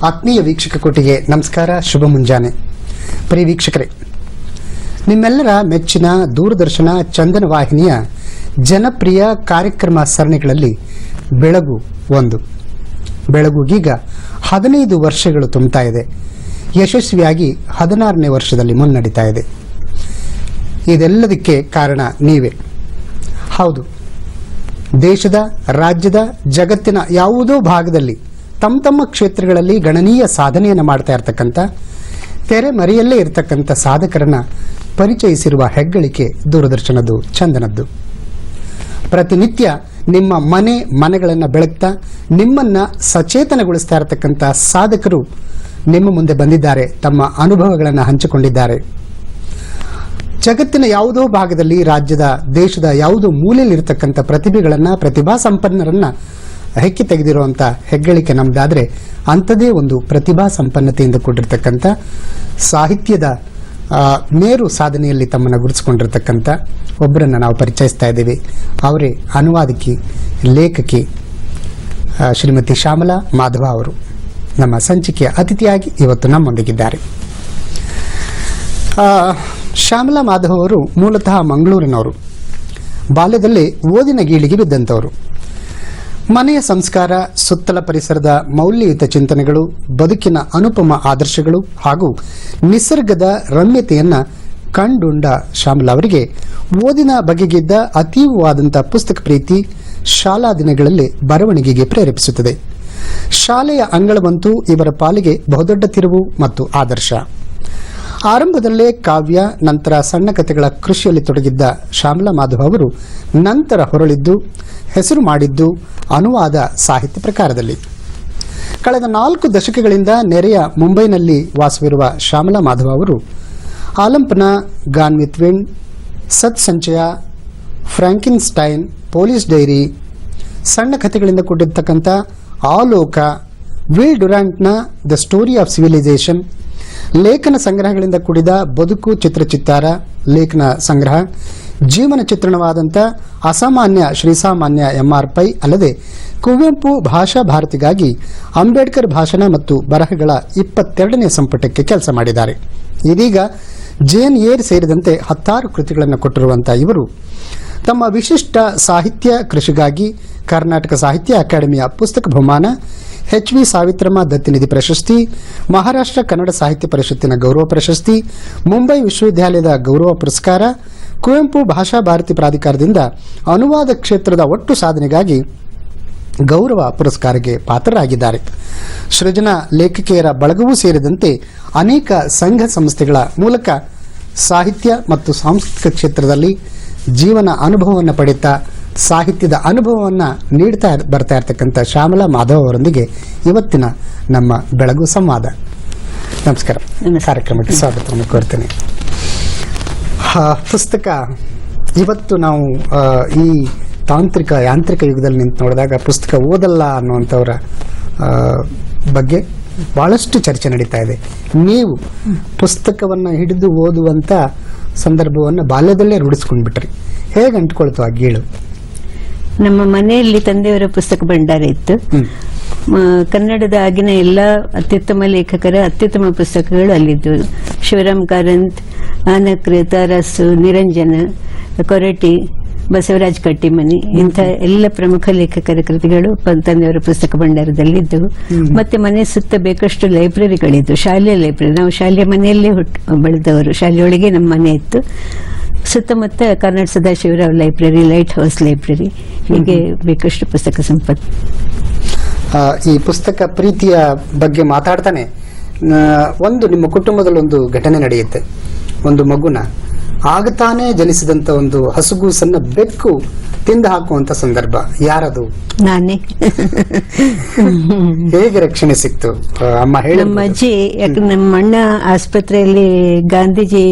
ಆತ್ಮೀಯ ವೀಕ್ಷಕ ಕೋಟಿಗೆ ನಮಸ್ಕಾರ, ಶುಭ ಮುಂಜಾನೆ. ಪ್ರಿಯ ವೀಕ್ಷಕರೇ, ನಿಮ್ಮೆಲ್ಲರ ಮೆಚ್ಚಿನ ದೂರದರ್ಶನ ಚಂದನ ವಾಹಿನಿಯ ಜನಪ್ರಿಯ ಕಾರ್ಯಕ್ರಮ ಸರಣಿಗಳಲ್ಲಿ ಬೆಳಗು ಒಂದು. ಬೆಳಗುಗೀಗ 15 ವರ್ಷಗಳು ತುಂಬುತ್ತಾ ಇದೆ. ಯಶಸ್ವಿಯಾಗಿ 16ನೇ ವರ್ಷದಲ್ಲಿ ಮುನ್ನಡೀತಾ ಇದೆ. ಇದೆಲ್ಲದಕ್ಕೆ ಕಾರಣ ನೀವೇ. ಹೌದು, ದೇಶದ, ರಾಜ್ಯದ, ಜಗತ್ತಿನ ಯಾವುದೋ ಭಾಗದಲ್ಲಿ ತಮ್ಮ ಕ್ಷೇತ್ರಗಳಲ್ಲಿ ಗಣನೀಯ ಸಾಧನೆಯನ್ನು ಮಾಡ್ತಾ ಇರತಕ್ಕಂಥ, ತೆರೆ ಮರೆಯಲ್ಲೇ ಇರತಕ್ಕಂಥ ಸಾಧಕರನ್ನ ಪರಿಚಯಿಸಿರುವ ಹೆಗ್ಗಳಿಕೆ ದೂರದರ್ಶನದ್ದು, ಚಂದನದ್ದು. ಪ್ರತಿನಿತ್ಯ ನಿಮ್ಮ ಮನೆಗಳನ್ನು ಬೆಳಗ್ತಾ ನಿಮ್ಮನ್ನ ಸಚೇತನಗೊಳಿಸ್ತಾ ಇರತಕ್ಕಂಥ ಸಾಧಕರು ನಿಮ್ಮ ಮುಂದೆ ಬಂದಿದ್ದಾರೆ, ತಮ್ಮ ಅನುಭವಗಳನ್ನು ಹಂಚಿಕೊಂಡಿದ್ದಾರೆ. ಜಗತ್ತಿನ ಯಾವುದೋ ಭಾಗದಲ್ಲಿ, ರಾಜ್ಯದ, ದೇಶದ ಯಾವುದೋ ಮೂಲೆಯಲ್ಲಿರ್ತಕ್ಕಂಥ ಪ್ರತಿಭೆಗಳನ್ನು, ಪ್ರತಿಭಾ ಸಂಪನ್ನರನ್ನ ಹೆಕ್ಕಿ ತೆಗೆದಿರುವಂಥ ಹೆಗ್ಗಳಿಕೆ ನಮ್ದಾದ್ರೆ, ಅಂಥದೇ ಒಂದು ಪ್ರತಿಭಾ ಸಂಪನ್ನತೆಯಿಂದ ಕೂಡಿರ್ತಕ್ಕಂಥ, ಸಾಹಿತ್ಯದ ಮೇರು ಸಾಧನೆಯಲ್ಲಿ ತಮ್ಮನ್ನು ಗುರುತಿಸಿಕೊಂಡಿರ್ತಕ್ಕಂಥ ಒಬ್ಬರನ್ನು ನಾವು ಪರಿಚಯಿಸ್ತಾ ಇದ್ದೀವಿ. ಅವರೇ ಅನುವಾದಕಿ, ಲೇಖಕಿ ಶ್ರೀಮತಿ ಶ್ಯಾಮಲಾ ಮಾಧವ ಅವರು ನಮ್ಮ ಸಂಚಿಕೆಯ ಅತಿಥಿಯಾಗಿ ಇವತ್ತು ನಮ್ಮೊಂದಿಗಿದ್ದಾರೆ. ಶ್ಯಾಮಲಾ ಮಾಧವ ಅವರು ಮೂಲತಃ ಮಂಗಳೂರಿನವರು. ಬಾಲ್ಯದಲ್ಲೇ ಓದಿನ ಗೀಳಿಗೆ ಬಿದ್ದಂಥವರು. ಮನೆಯ ಸಂಸ್ಕಾರ, ಸುತ್ತಲ ಪರಿಸರದ ಮೌಲ್ಯಯುತ ಚಿಂತನೆಗಳು, ಬದುಕಿನ ಅನುಪಮ ಆದರ್ಶಗಳು ಹಾಗೂ ನಿಸರ್ಗದ ರಮ್ಯತೆಯನ್ನ ಕಂಡುಂಡ ಶ್ಯಾಮಲಾ ಅವರಿಗೆ ಓದಿನ ಬಗೆಗಿದ್ದ ಅತೀವವಾದಂಥ ಪುಸ್ತಕ ಪ್ರೀತಿ ಶಾಲಾ ದಿನಗಳಲ್ಲಿ ಬರವಣಿಗೆಗೆ ಪ್ರೇರೇಪಿಸುತ್ತದೆ. ಶಾಲೆಯ ಅಂಗಳವಂತೂ ಇವರ ಪಾಲಿಗೆ ಬಹುದೊಡ್ಡ ತಿರುವು ಮತ್ತು ಆದರ್ಶ. ಆರಂಭದಲ್ಲೇ ಕಾವ್ಯ, ನಂತರ ಸಣ್ಣ ಕಥೆಗಳ ಕೃಷಿಯಲ್ಲಿ ತೊಡಗಿದ್ದ ಶ್ಯಾಮಲಾ ಮಾಧವ ಅವರು ನಂತರ ಹೊರಳಿದ್ದು, ಹೆಸರು ಮಾಡಿದ್ದು ಅನುವಾದ ಸಾಹಿತ್ಯ ಪ್ರಕಾರದಲ್ಲಿ. ಕಳೆದ 4 ದಶಕಗಳಿಂದ ನೆರೆಯ ಮುಂಬೈನಲ್ಲಿ ವಾಸವಿರುವ ಶ್ಯಾಮಲಾ ಮಾಧವ ಅವರು ಆಲಂಪನ, ಗಾನ್ ವಿತ್ ವಿಂಡ್, ಸತ್ ಸಂಚಯ, ಫ್ರಾಂಕಿನ್ಸ್ಟೈನ್, ಪೊಲೀಸ್ ಡೈರಿ, ಸಣ್ಣ ಕಥೆಗಳಿಂದ ಕೂಡಿರ್ತಕ್ಕಂಥ ಆಲೋಕ, ವಿಲ್ ಡ್ಯುರಾಂಟ್ನ ದ ಸ್ಟೋರಿ ಆಫ್ ಸಿವಿಲೈಸೇಷನ್, ಲೇಖನ ಸಂಗ್ರಹಗಳಿಂದ ಕೂಡಿದ ಬದುಕು ಚಿತ್ರಚಿತ್ತಾರ ಲೇಖನ ಸಂಗ್ರಹ, ಜೀವನ ಚಿತ್ರಣವಾದಂಥ ಅಸಾಮಾನ್ಯ ಶ್ರೀಸಾಮಾನ್ಯ MR ಪೈ, ಅಲ್ಲದೆ ಕುವೆಂಪು ಭಾಷಾ ಭಾರತಿಗಾಗಿ ಅಂಬೇಡ್ಕರ್ ಭಾಷಣ ಮತ್ತು ಬರಹಗಳ 22ನೇ ಸಂಪುಟಕ್ಕೆ ಕೆಲಸ ಮಾಡಿದ್ದಾರೆ. ಇದೀಗ JNA ಸೇರಿದಂತೆ 10 ಕೃತಿಗಳನ್ನು ಕೊಟ್ಟಿರುವಂಥ ಇವರು ತಮ್ಮ ವಿಶಿಷ್ಟ ಸಾಹಿತ್ಯ ಕೃಷಿಗಾಗಿ ಕರ್ನಾಟಕ ಸಾಹಿತ್ಯ ಅಕಾಡೆಮಿಯ ಪುಸ್ತಕ ಬಹುಮಾನ, HV ಸಾವಿತ್ರಮ್ಮ ದತ್ತಿನಿಧಿ ಪ್ರಶಸ್ತಿ, ಮಹಾರಾಷ್ಟ್ರ ಕನ್ನಡ ಸಾಹಿತ್ಯ ಪರಿಷತ್ತಿನ ಗೌರವ ಪ್ರಶಸ್ತಿ, ಮುಂಬೈ ವಿಶ್ವವಿದ್ಯಾಲಯದ ಗೌರವ ಪುರಸ್ಕಾರ, ಕುವೆಂಪು ಭಾಷಾ ಭಾರತಿ ಪ್ರಾಧಿಕಾರದಿಂದ ಅನುವಾದ ಕ್ಷೇತ್ರದ ಒಟ್ಟು ಸಾಧನೆಗಾಗಿ ಗೌರವ ಪುರಸ್ಕಾರಕ್ಕೆ ಪಾತ್ರರಾಗಿದ್ದಾರೆ. ಸೃಜನ ಲೇಖಕಿಯರ ಬಳಗವೂ ಸೇರಿದಂತೆ ಅನೇಕ ಸಂಘ ಸಂಸ್ಥೆಗಳ ಮೂಲಕ ಸಾಹಿತ್ಯ ಮತ್ತು ಸಾಂಸ್ಕೃತಿಕ ಕ್ಷೇತ್ರದಲ್ಲಿ ಜೀವನ ಅನುಭವವನ್ನು ಪಡೆಯುತ್ತಾ ಸಾಹಿತ್ಯದ ಅನುಭವವನ್ನು ನೀಡ್ತಾ ಬರ್ತಾ ಇರತಕ್ಕಂಥ ಶ್ಯಾಮಲಾ ಮಾಧವ ಅವರೊಂದಿಗೆ ಇವತ್ತಿನ ನಮ್ಮ ಬೆಳಗು ಸಂವಾದ. ನಮಸ್ಕಾರ. ಕಾರ್ಯಕ್ರಮಕ್ಕೆ ಸ್ವಾಗತವನ್ನು ಕೋರ್ತೇನೆ. ಪುಸ್ತಕ ಇವತ್ತು ನಾವು ಈ ಯಾಂತ್ರಿಕ ಯುಗದಲ್ಲಿ ನಿಂತು ನೋಡಿದಾಗ ಪುಸ್ತಕ ಓದಲ್ಲ ಅನ್ನುವಂಥವರ ಬಗ್ಗೆ ಬಹಳಷ್ಟು ಚರ್ಚೆ ನಡೀತಾ ಇದೆ. ನೀವು ಪುಸ್ತಕವನ್ನು ಹಿಡಿದು ಓದುವಂಥ ಸಂದರ್ಭವನ್ನು ಬಾಲ್ಯದಲ್ಲೇ ರೂಢಿಸ್ಕೊಂಡು ಬಿಟ್ರಿ. ಹೇಗೆ ಅಂಟ್ಕೊಳ್ತು ಆ ಗೀಳು? ನಮ್ಮ ಮನೆಯಲ್ಲಿ ತಂದೆಯವರ ಪುಸ್ತಕ ಭಂಡಾರ ಇತ್ತು. ಕನ್ನಡದ ಆಗಿನ ಎಲ್ಲ ಅತ್ಯುತ್ತಮ ಲೇಖಕರ ಅತ್ಯುತ್ತಮ ಪುಸ್ತಕಗಳು ಅಲ್ಲಿದ್ದು. ಶಿವರಾಮ್ ಕಾರಂತ್, ಆನಕೃತ, ಅರಸು, ನಿರಂಜನ, ಕೊರಟಿ, ಬಸವರಾಜ್ ಕಟ್ಟಿಮನಿ, ಇಂಥ ಎಲ್ಲ ಪ್ರಮುಖ ಲೇಖಕರ ಕೃತಿಗಳು ತಂದೆಯವರ ಪುಸ್ತಕ ಭಂಡಾರದಲ್ಲಿದ್ದವು. ಮತ್ತೆ ಮನೆ ಸುತ್ತ ಬೇಕಷ್ಟು ಲೈಬ್ರರಿಗಳಿದ್ದು, ಶಾಲೆಯ ಲೈಬ್ರರಿ. ನಾವು ಶಾಲೆಯ ಮನೆಯಲ್ಲೇ ಬೆಳೆದವರು. ಶಾಲೆಯೊಳಗೆ ನಮ್ಮ ಮನೆ ಇತ್ತು. ಸುತ್ತಮುತ್ತ Karnataka Sadashiv Rao library, light house library, ಹೀಗೆ ಬೇಕಷ್ಟು ಪುಸ್ತಕ ಸಂಪತ್ತು. ಈ ಪುಸ್ತಕ ಪ್ರೀತಿಯ ಬಗ್ಗೆ ಮಾತಾಡ್ತಾನೆ ಒಂದು ನಿಮ್ಮ ಕುಟುಂಬದಲ್ಲಿ ಒಂದು ಘಟನೆ ನಡೆಯುತ್ತೆ. ಒಂದು ಮಗುನ ಆಗತಾನೆ ಜನಿಸಿದಂತ ಒಂದು ಹಸುಗೂಸನ್ನ ಬೆಕ್ಕು ತಿಂದು ಹಾಕುವಂತ ಸಂದರ್ಭ. ಯಾರದು? ನಾನೇ. ಹೇಗೆ ರಕ್ಷಣೆ ಸಿಕ್ತು? ಅಮ್ಮ ಹೇಳಿ. ನಮ್ಮ ಅಜ್ಜಿ, ಯಾಕಂದ್ರೆ ನಮ್ಮ ಅಣ್ಣ ಆಸ್ಪತ್ರೆಯಲ್ಲಿ ಗಾಂಧೀಜಿ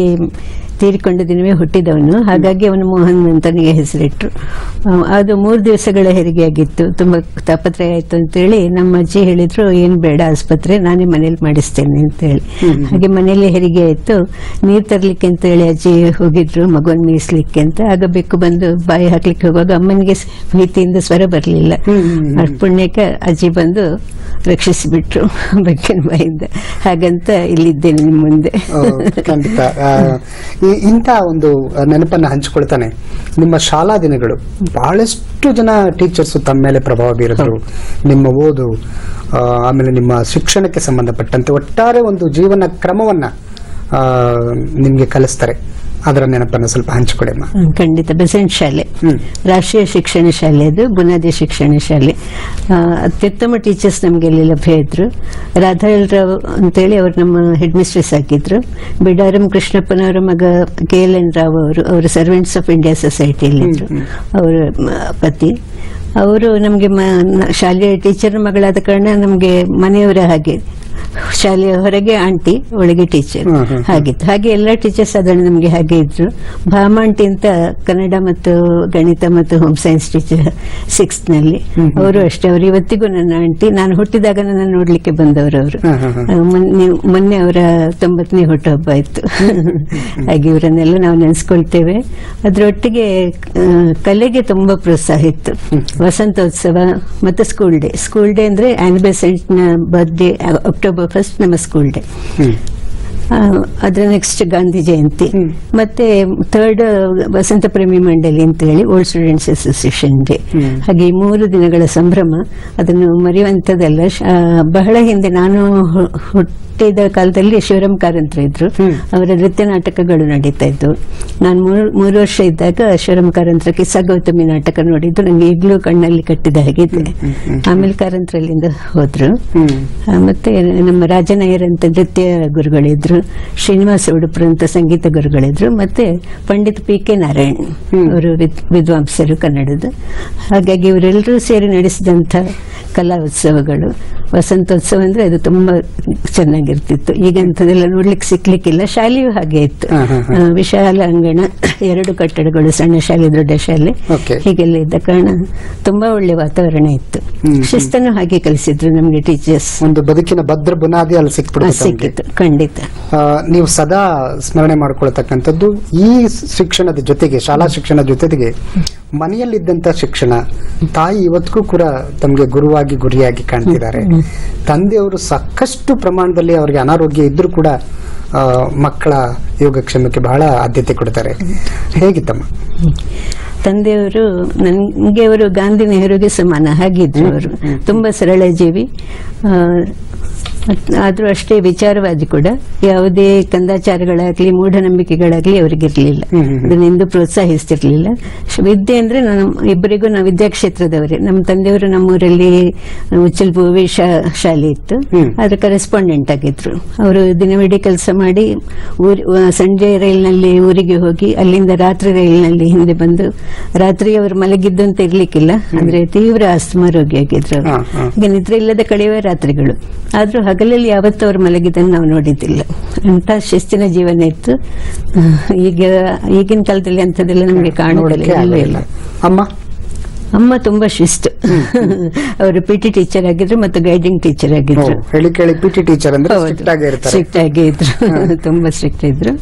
ತೀರಿಕೊಂಡ ದಿನವೇ ಹುಟ್ಟಿದವನು, ಹಾಗಾಗಿ ಅವನು ಮೋಹನ್ ಅಂತನಿಗೆ ಹೆಸರಿಟ್ರು. ಅದು 3 ದಿವಸಗಳ ಹೆರಿಗೆ ಆಗಿತ್ತು. ತುಂಬಾ ತಾಪತ್ರಯ ಆಯ್ತು ಅಂತೇಳಿ ನಮ್ಮ ಅಜ್ಜಿ ಹೇಳಿದ್ರು, ಏನ್ ಬೇಡ ಆಸ್ಪತ್ರೆ, ನಾನೇ ಮನೇಲಿ ಮಾಡಿಸ್ತೇನೆ ಅಂತ ಹೇಳಿ. ಹಾಗೆ ಮನೇಲಿ ಹೆರಿಗೆ ಆಯ್ತು. ನೀರ್ ತರ್ಲಿಕ್ಕೆ ಅಂತ ಹೇಳಿ ಅಜ್ಜಿ ಹೋಗಿದ್ರು ಮಗುವನ್ ಮೀಸ್ಲಿಕ್ಕೆ ಅಂತ. ಆಗ ಬೆಕ್ಕು ಬಂದು ಬಾಯಿ ಹಾಕ್ಲಿಕ್ಕೆ ಹೋಗುವಾಗ ಅಮ್ಮನಿಗೆ ಭೀತಿಯಿಂದ ಸ್ವರ ಬರ್ಲಿಲ್ಲ. ಅಷ್ಟ್ ಪುಣ್ಯಕ್ಕೆ ಅಜ್ಜಿ ಬಂದು ರಕ್ಷಿಸಿಬಿಟ್ರು ಬೆಕ್ಕಿನ ಬಾಯಿಂದ. ಹಾಗಂತ ಇಲ್ಲಿದ್ದೇನೆ ನಿಮ್ ಮುಂದೆ. ಖಂಡಿತ. ಇಂಥ ಒಂದು ನೆನಪನ್ನ ಹಂಚಿಕೊಳ್ತಾನೆ ನಿಮ್ಮ ಶಾಲಾ ದಿನಗಳು. ಬಹಳಷ್ಟು ಜನ ಟೀಚರ್ಸ್ ತಮ್ಮ ಮೇಲೆ ಪ್ರಭಾವ ಬೀರಿದ್ರು. ನಿಮ್ಮ ಓದು, ಆಮೇಲೆ ನಿಮ್ಮ ಶಿಕ್ಷಣಕ್ಕೆ ಸಂಬಂಧಪಟ್ಟಂತೆ ಒಟ್ಟಾರೆ ಒಂದು ಜೀವನ ಕ್ರಮವನ್ನ ನಿಮ್ಗೆ ಕಲಿಸ್ತಾರೆ. ಅದರ ನೆನಪನ್ನು ಸ್ವಲ್ಪ ಹಂಚಿಕೊಡಮ್ಮ. ಖಂಡಿತ. ಬೆಸೆಂಟ್ ಶಾಲೆ, ರಾಷ್ಟ್ರೀಯ ಶಿಕ್ಷಣ ಶಾಲೆ, ಅದು ಬುನಾದಿ ಶಿಕ್ಷಣ ಶಾಲೆ. ಅತ್ಯುತ್ತಮ ಟೀಚರ್ಸ್ ನಮ್ಗೆ ಇಲ್ಲಿ ಲಭ್ಯ ಇದ್ರು. ರಾಧಾಳ್ ರಾವ್ ಅಂತೇಳಿ ಅವರು ನಮ್ಮ ಹೆಡ್ ಮಿಸ್ಟ್ರೆಸ್ ಆಗಿದ್ರು. ಬಿಡಾರಂ ಕೃಷ್ಣಪ್ಪನವರ ಮಗ KLN ರಾವ್ ಅವರು ಸರ್ವೆಂಟ್ಸ್ ಆಫ್ ಇಂಡಿಯಾ ಸೊಸೈಟಿಯಲ್ಲಿದ್ರು. ಅವರ ಪತಿ ಅವರು ನಮ್ಗೆ ಶಾಲೆಯ ಟೀಚರ್ ಮಗಳಾದ ಕಾರಣ ನಮ್ಗೆ ಮನೆಯವರ ಹಾಗೆ, ಶಾಲೆಯ ಹೊರಗೆ ಆಂಟಿ, ಒಳಗೆ ಟೀಚರ್ ಹಾಗಿತ್ತು. ಹಾಗೆ ಎಲ್ಲ ಟೀಚರ್ಸ್ ಅದನ್ನು ನಮ್ಗೆ ಹಾಗೆ ಇದ್ರು. ಭಾಮಾಂಟಿ ಅಂತ ಕನ್ನಡ ಮತ್ತು ಗಣಿತ ಮತ್ತು ಹೋಮ್ ಸೈನ್ಸ್ ಟೀಚರ್ 6th ನಲ್ಲಿ, ಅವರು ಅಷ್ಟೇ. ಅವರು ಇವತ್ತಿಗೂ ನನ್ನ ಆಂಟಿ. ನಾನು ಹುಟ್ಟಿದಾಗ ನನ್ನ ನೋಡ್ಲಿಕ್ಕೆ ಬಂದವರು ಅವರು. ಮೊನ್ನೆ ಅವರ 90ನೇ ಹುಟ್ಟುಹಬ್ಬ ಇತ್ತು. ಹಾಗೆ ಇವರನ್ನೆಲ್ಲ ನಾವು ನೆನೆಸ್ಕೊಳ್ತೇವೆ. ಅದರೊಟ್ಟಿಗೆ ಕಲೆಗೆ ತುಂಬಾ ಪ್ರೋತ್ಸಾಹ ಇತ್ತು. ವಸಂತೋತ್ಸವ ಮತ್ತು ಸ್ಕೂಲ್ ಡೇ ಅಂದ್ರೆ ಆನ್ ಬೆಸೆಂಟ್ ನ ಬರ್ತ್ಡೇ ಅಕ್ಟೋಬರ್ 1 ನಮ್ಮ ಸ್ಕೂಲ್ ಡೇ. ಅದ್ರ ನೆಕ್ಸ್ಟ್ ಗಾಂಧಿ ಜಯಂತಿ, ಮತ್ತೆ 3rd ವಸಂತ ಪ್ರೇಮಿ ಮಂಡಳಿ ಅಂತ ಹೇಳಿ ಓಲ್ಡ್ ಸ್ಟೂಡೆಂಟ್ಸ್ ಅಸೋಸಿಯೇಷನ್ ಡೇ. ಹಾಗೆ ಈ 3 ದಿನಗಳ ಸಂಭ್ರಮ ಅದನ್ನು ಮರೆಯುವಂಥದ್ದಲ್ಲ. ಬಹಳ ಹಿಂದೆ ನಾನು ಹುಟ್ಟಿದ ಕಾಲದಲ್ಲಿ ಶಿವರಾಮ್ ಕಾರಂತ್ರ ಇದ್ರು. ಅವರ ನೃತ್ಯ ನಾಟಕಗಳು ನಡೀತಾ ಇದ್ವು. ನಾನು 3 ವರ್ಷ ಇದ್ದಾಗ ಶಿವರಾಮ್ ಕಾರಂತ್ರ ಕಿಸ್ಸಾ ಗೌತಮಿ ನಾಟಕ ನೋಡಿದ್ದು ನಂಗೆ ಈಗಲೂ ಕಣ್ಣಲ್ಲಿ ಕಟ್ಟಿದ ಹಾಗಿದೆ. ಆಮೇಲೆ ಕಾರಂತ್ರಲ್ಲಿಂದ ಹೋದ್ರು. ಮತ್ತೆ ನಮ್ಮ ರಾಜನಯ್ಯರ್ ಅಂತ ನೃತ್ಯ ಗುರುಗಳಿದ್ರು, ಶ್ರೀನಿವಾಸ ಉಡುಪುರ ಅಂತ ಸಂಗೀತ ಗುರುಗಳಿದ್ರು, ಮತ್ತೆ ಪಂಡಿತ್ PK ನಾರಾಯಣ್ ಅವರು ವಿದ್ವಾಂಸರು ಕನ್ನಡದ. ಹಾಗಾಗಿ ಇವರೆಲ್ಲರೂ ಸೇರಿ ನಡೆಸಿದಂಥ ಕಲಾ ಉತ್ಸವಗಳು. ವಸಂತೋತ್ಸವ ಅಂದ್ರೆ ಅದು ತುಂಬಾ ಚೆನ್ನಾಗಿರ್ತಿತ್ತು. ಈಗಂತದೆಲ್ಲ ನೋಡ್ಲಿಕ್ಕೆ ಸಿಕ್ಲಿಕ್ಕಿಲ್ಲ. ಶಾಲೆಯೂ ಹಾಗೆ ಇತ್ತು. ವಿಶಾಲ ಅಂಗಣ, 2 ಕಟ್ಟಡಗಳು, ಸಣ್ಣ ಶಾಲೆ ದೊಡ್ಡ ಶಾಲೆ, ಹೀಗೆಲ್ಲ ಇದ್ದ ಕಾರಣ ತುಂಬಾ ಒಳ್ಳೆ ವಾತಾವರಣ ಇತ್ತು. ಶಿಸ್ತನ್ನು ಹಾಗೆ ಕಲಿಸಿದ್ರು ನಮ್ಗೆ ಟೀಚರ್ಸ್. ಒಂದು ಬದುಕಿನ ಭದ್ರ ಬುನಾದಿ ಅಲ್ಲಿ ಸಿಕ್ಕಿತ್ತು. ಖಂಡಿತ. ನೀವು ಸದಾ ಸ್ಮರಣೆ ಮಾಡ್ಕೊಳ್ತಕ್ಕಂಥದ್ದು ಈ ಶಿಕ್ಷಣದ ಜೊತೆಗೆ, ಶಾಲಾ ಶಿಕ್ಷಣದ ಜೊತೆಗೆ ಮನೆಯಲ್ಲಿದ್ದಂತ ಶಿಕ್ಷಣ. ತಾಯಿ ಇವತ್ತಿಗೂ ಕೂಡ ತಮಗೆ ಗುರುವಾಗಿ ಗುರಿಯಾಗಿ ಕಾಣ್ತಿದ್ದಾರೆ. ತಂದೆಯವರು ಸಾಕಷ್ಟು ಪ್ರಮಾಣದಲ್ಲಿ ಅವರಿಗೆ ಅನಾರೋಗ್ಯ ಇದ್ರೂ ಕೂಡ ಮಕ್ಕಳ ಯೋಗಕ್ಷೇಮಕ್ಕೆ ಬಹಳ ಆದ್ಯತೆ ಕೊಡ್ತಾರೆ. ಹೇಗಿತ್ತಮ್ಮ? ತಂದೆಯವರು ನನಗೆ ಅವರು ಗಾಂಧಿ ನೆಹರುಗೆ ಸಮಾನ ಹಾಗಿದ್ರು. ಅವರು ತುಂಬಾ ಸರಳ ಜೀವಿ, ಆದ್ರೂ ಅಷ್ಟೇ ವಿಚಾರವಾದಿ ಕೂಡ. ಯಾವುದೇ ಕಂದಾಚಾರಗಳಾಗ್ಲಿ ಮೂಢನಂಬಿಕೆಗಳಾಗ್ಲಿ ಅವರಿಗಿರ್ಲಿಲ್ಲ. ಅದನ್ನೆಂದು ಪ್ರೋತ್ಸಾಹಿಸ್ತಿರ್ಲಿಲ್ಲ. ವಿದ್ಯೆ ಅಂದ್ರೆ ಇಬ್ಬರಿಗೂ ನಾವು ವಿದ್ಯಾಕ್ಷೇತ್ರದವರೇ. ನಮ್ಮ ತಂದೆಯವರು ನಮ್ಮೂರಲ್ಲಿ ಉಚ್ಚಲ್ ಭೂವಿ ಶಾಲೆ ಇತ್ತು, ಅದ್ರ ಕರೆಸ್ಪಾಂಡೆಂಟ್ ಆಗಿದ್ರು. ಅವರು ದಿನವಿಡೀ ಕೆಲಸ ಮಾಡಿ ಸಂಜೆ ರೈಲ್ನಲ್ಲಿ ಊರಿಗೆ ಹೋಗಿ ಅಲ್ಲಿಂದ ರಾತ್ರಿ ರೈಲ್ನಲ್ಲಿ ಹಿಂದೆ ಬಂದು, ರಾತ್ರಿ ಅವರು ಮಲಗಿದ್ದು ಅಂತ ಇರ್ಲಿಕ್ಕಿಲ್ಲ, ಅಂದ್ರೆ ತೀವ್ರ ಆಸ್ತಮಾ ರೋಗಿಯಾಗಿದ್ರು. ಈಗ ನಿದ್ರೆ ಇಲ್ಲದೆ ಕಳೆಯುವ ರಾತ್ರಿಗಳು. ಆದ್ರೂ ಹಗಲಲ್ಲಿ ಯಾವತ್ತೂ ಅವ್ರು ಮಲಗಿದ್ದನ್ನು ನಾವು ನೋಡಿದ್ದಿಲ್ಲ. ಅಂತ ಶಿಸ್ತಿನ ಜೀವನ ಇತ್ತು. ಈಗಿನ ಕಾಲದಲ್ಲಿ ಅಂತದೆಲ್ಲ ನಮ್ಗೆ ಕಾಣುವುದಿಲ್ಲ. ಅಮ್ಮ ತುಂಬಾ ಶಿಸ್ತು. ಅವರು PT ಟೀಚರ್ ಆಗಿದ್ರು ಮತ್ತು ಗೈಡಿಂಗ್ ಟೀಚರ್ ಆಗಿದ್ರು. ಸ್ಟ್ರಿಕ್ಟ್ ಆಗೇ ಇದ್ರು, ತುಂಬಾ ಸ್ಟ್ರಿಕ್ಟ್ ಇದ್ರು.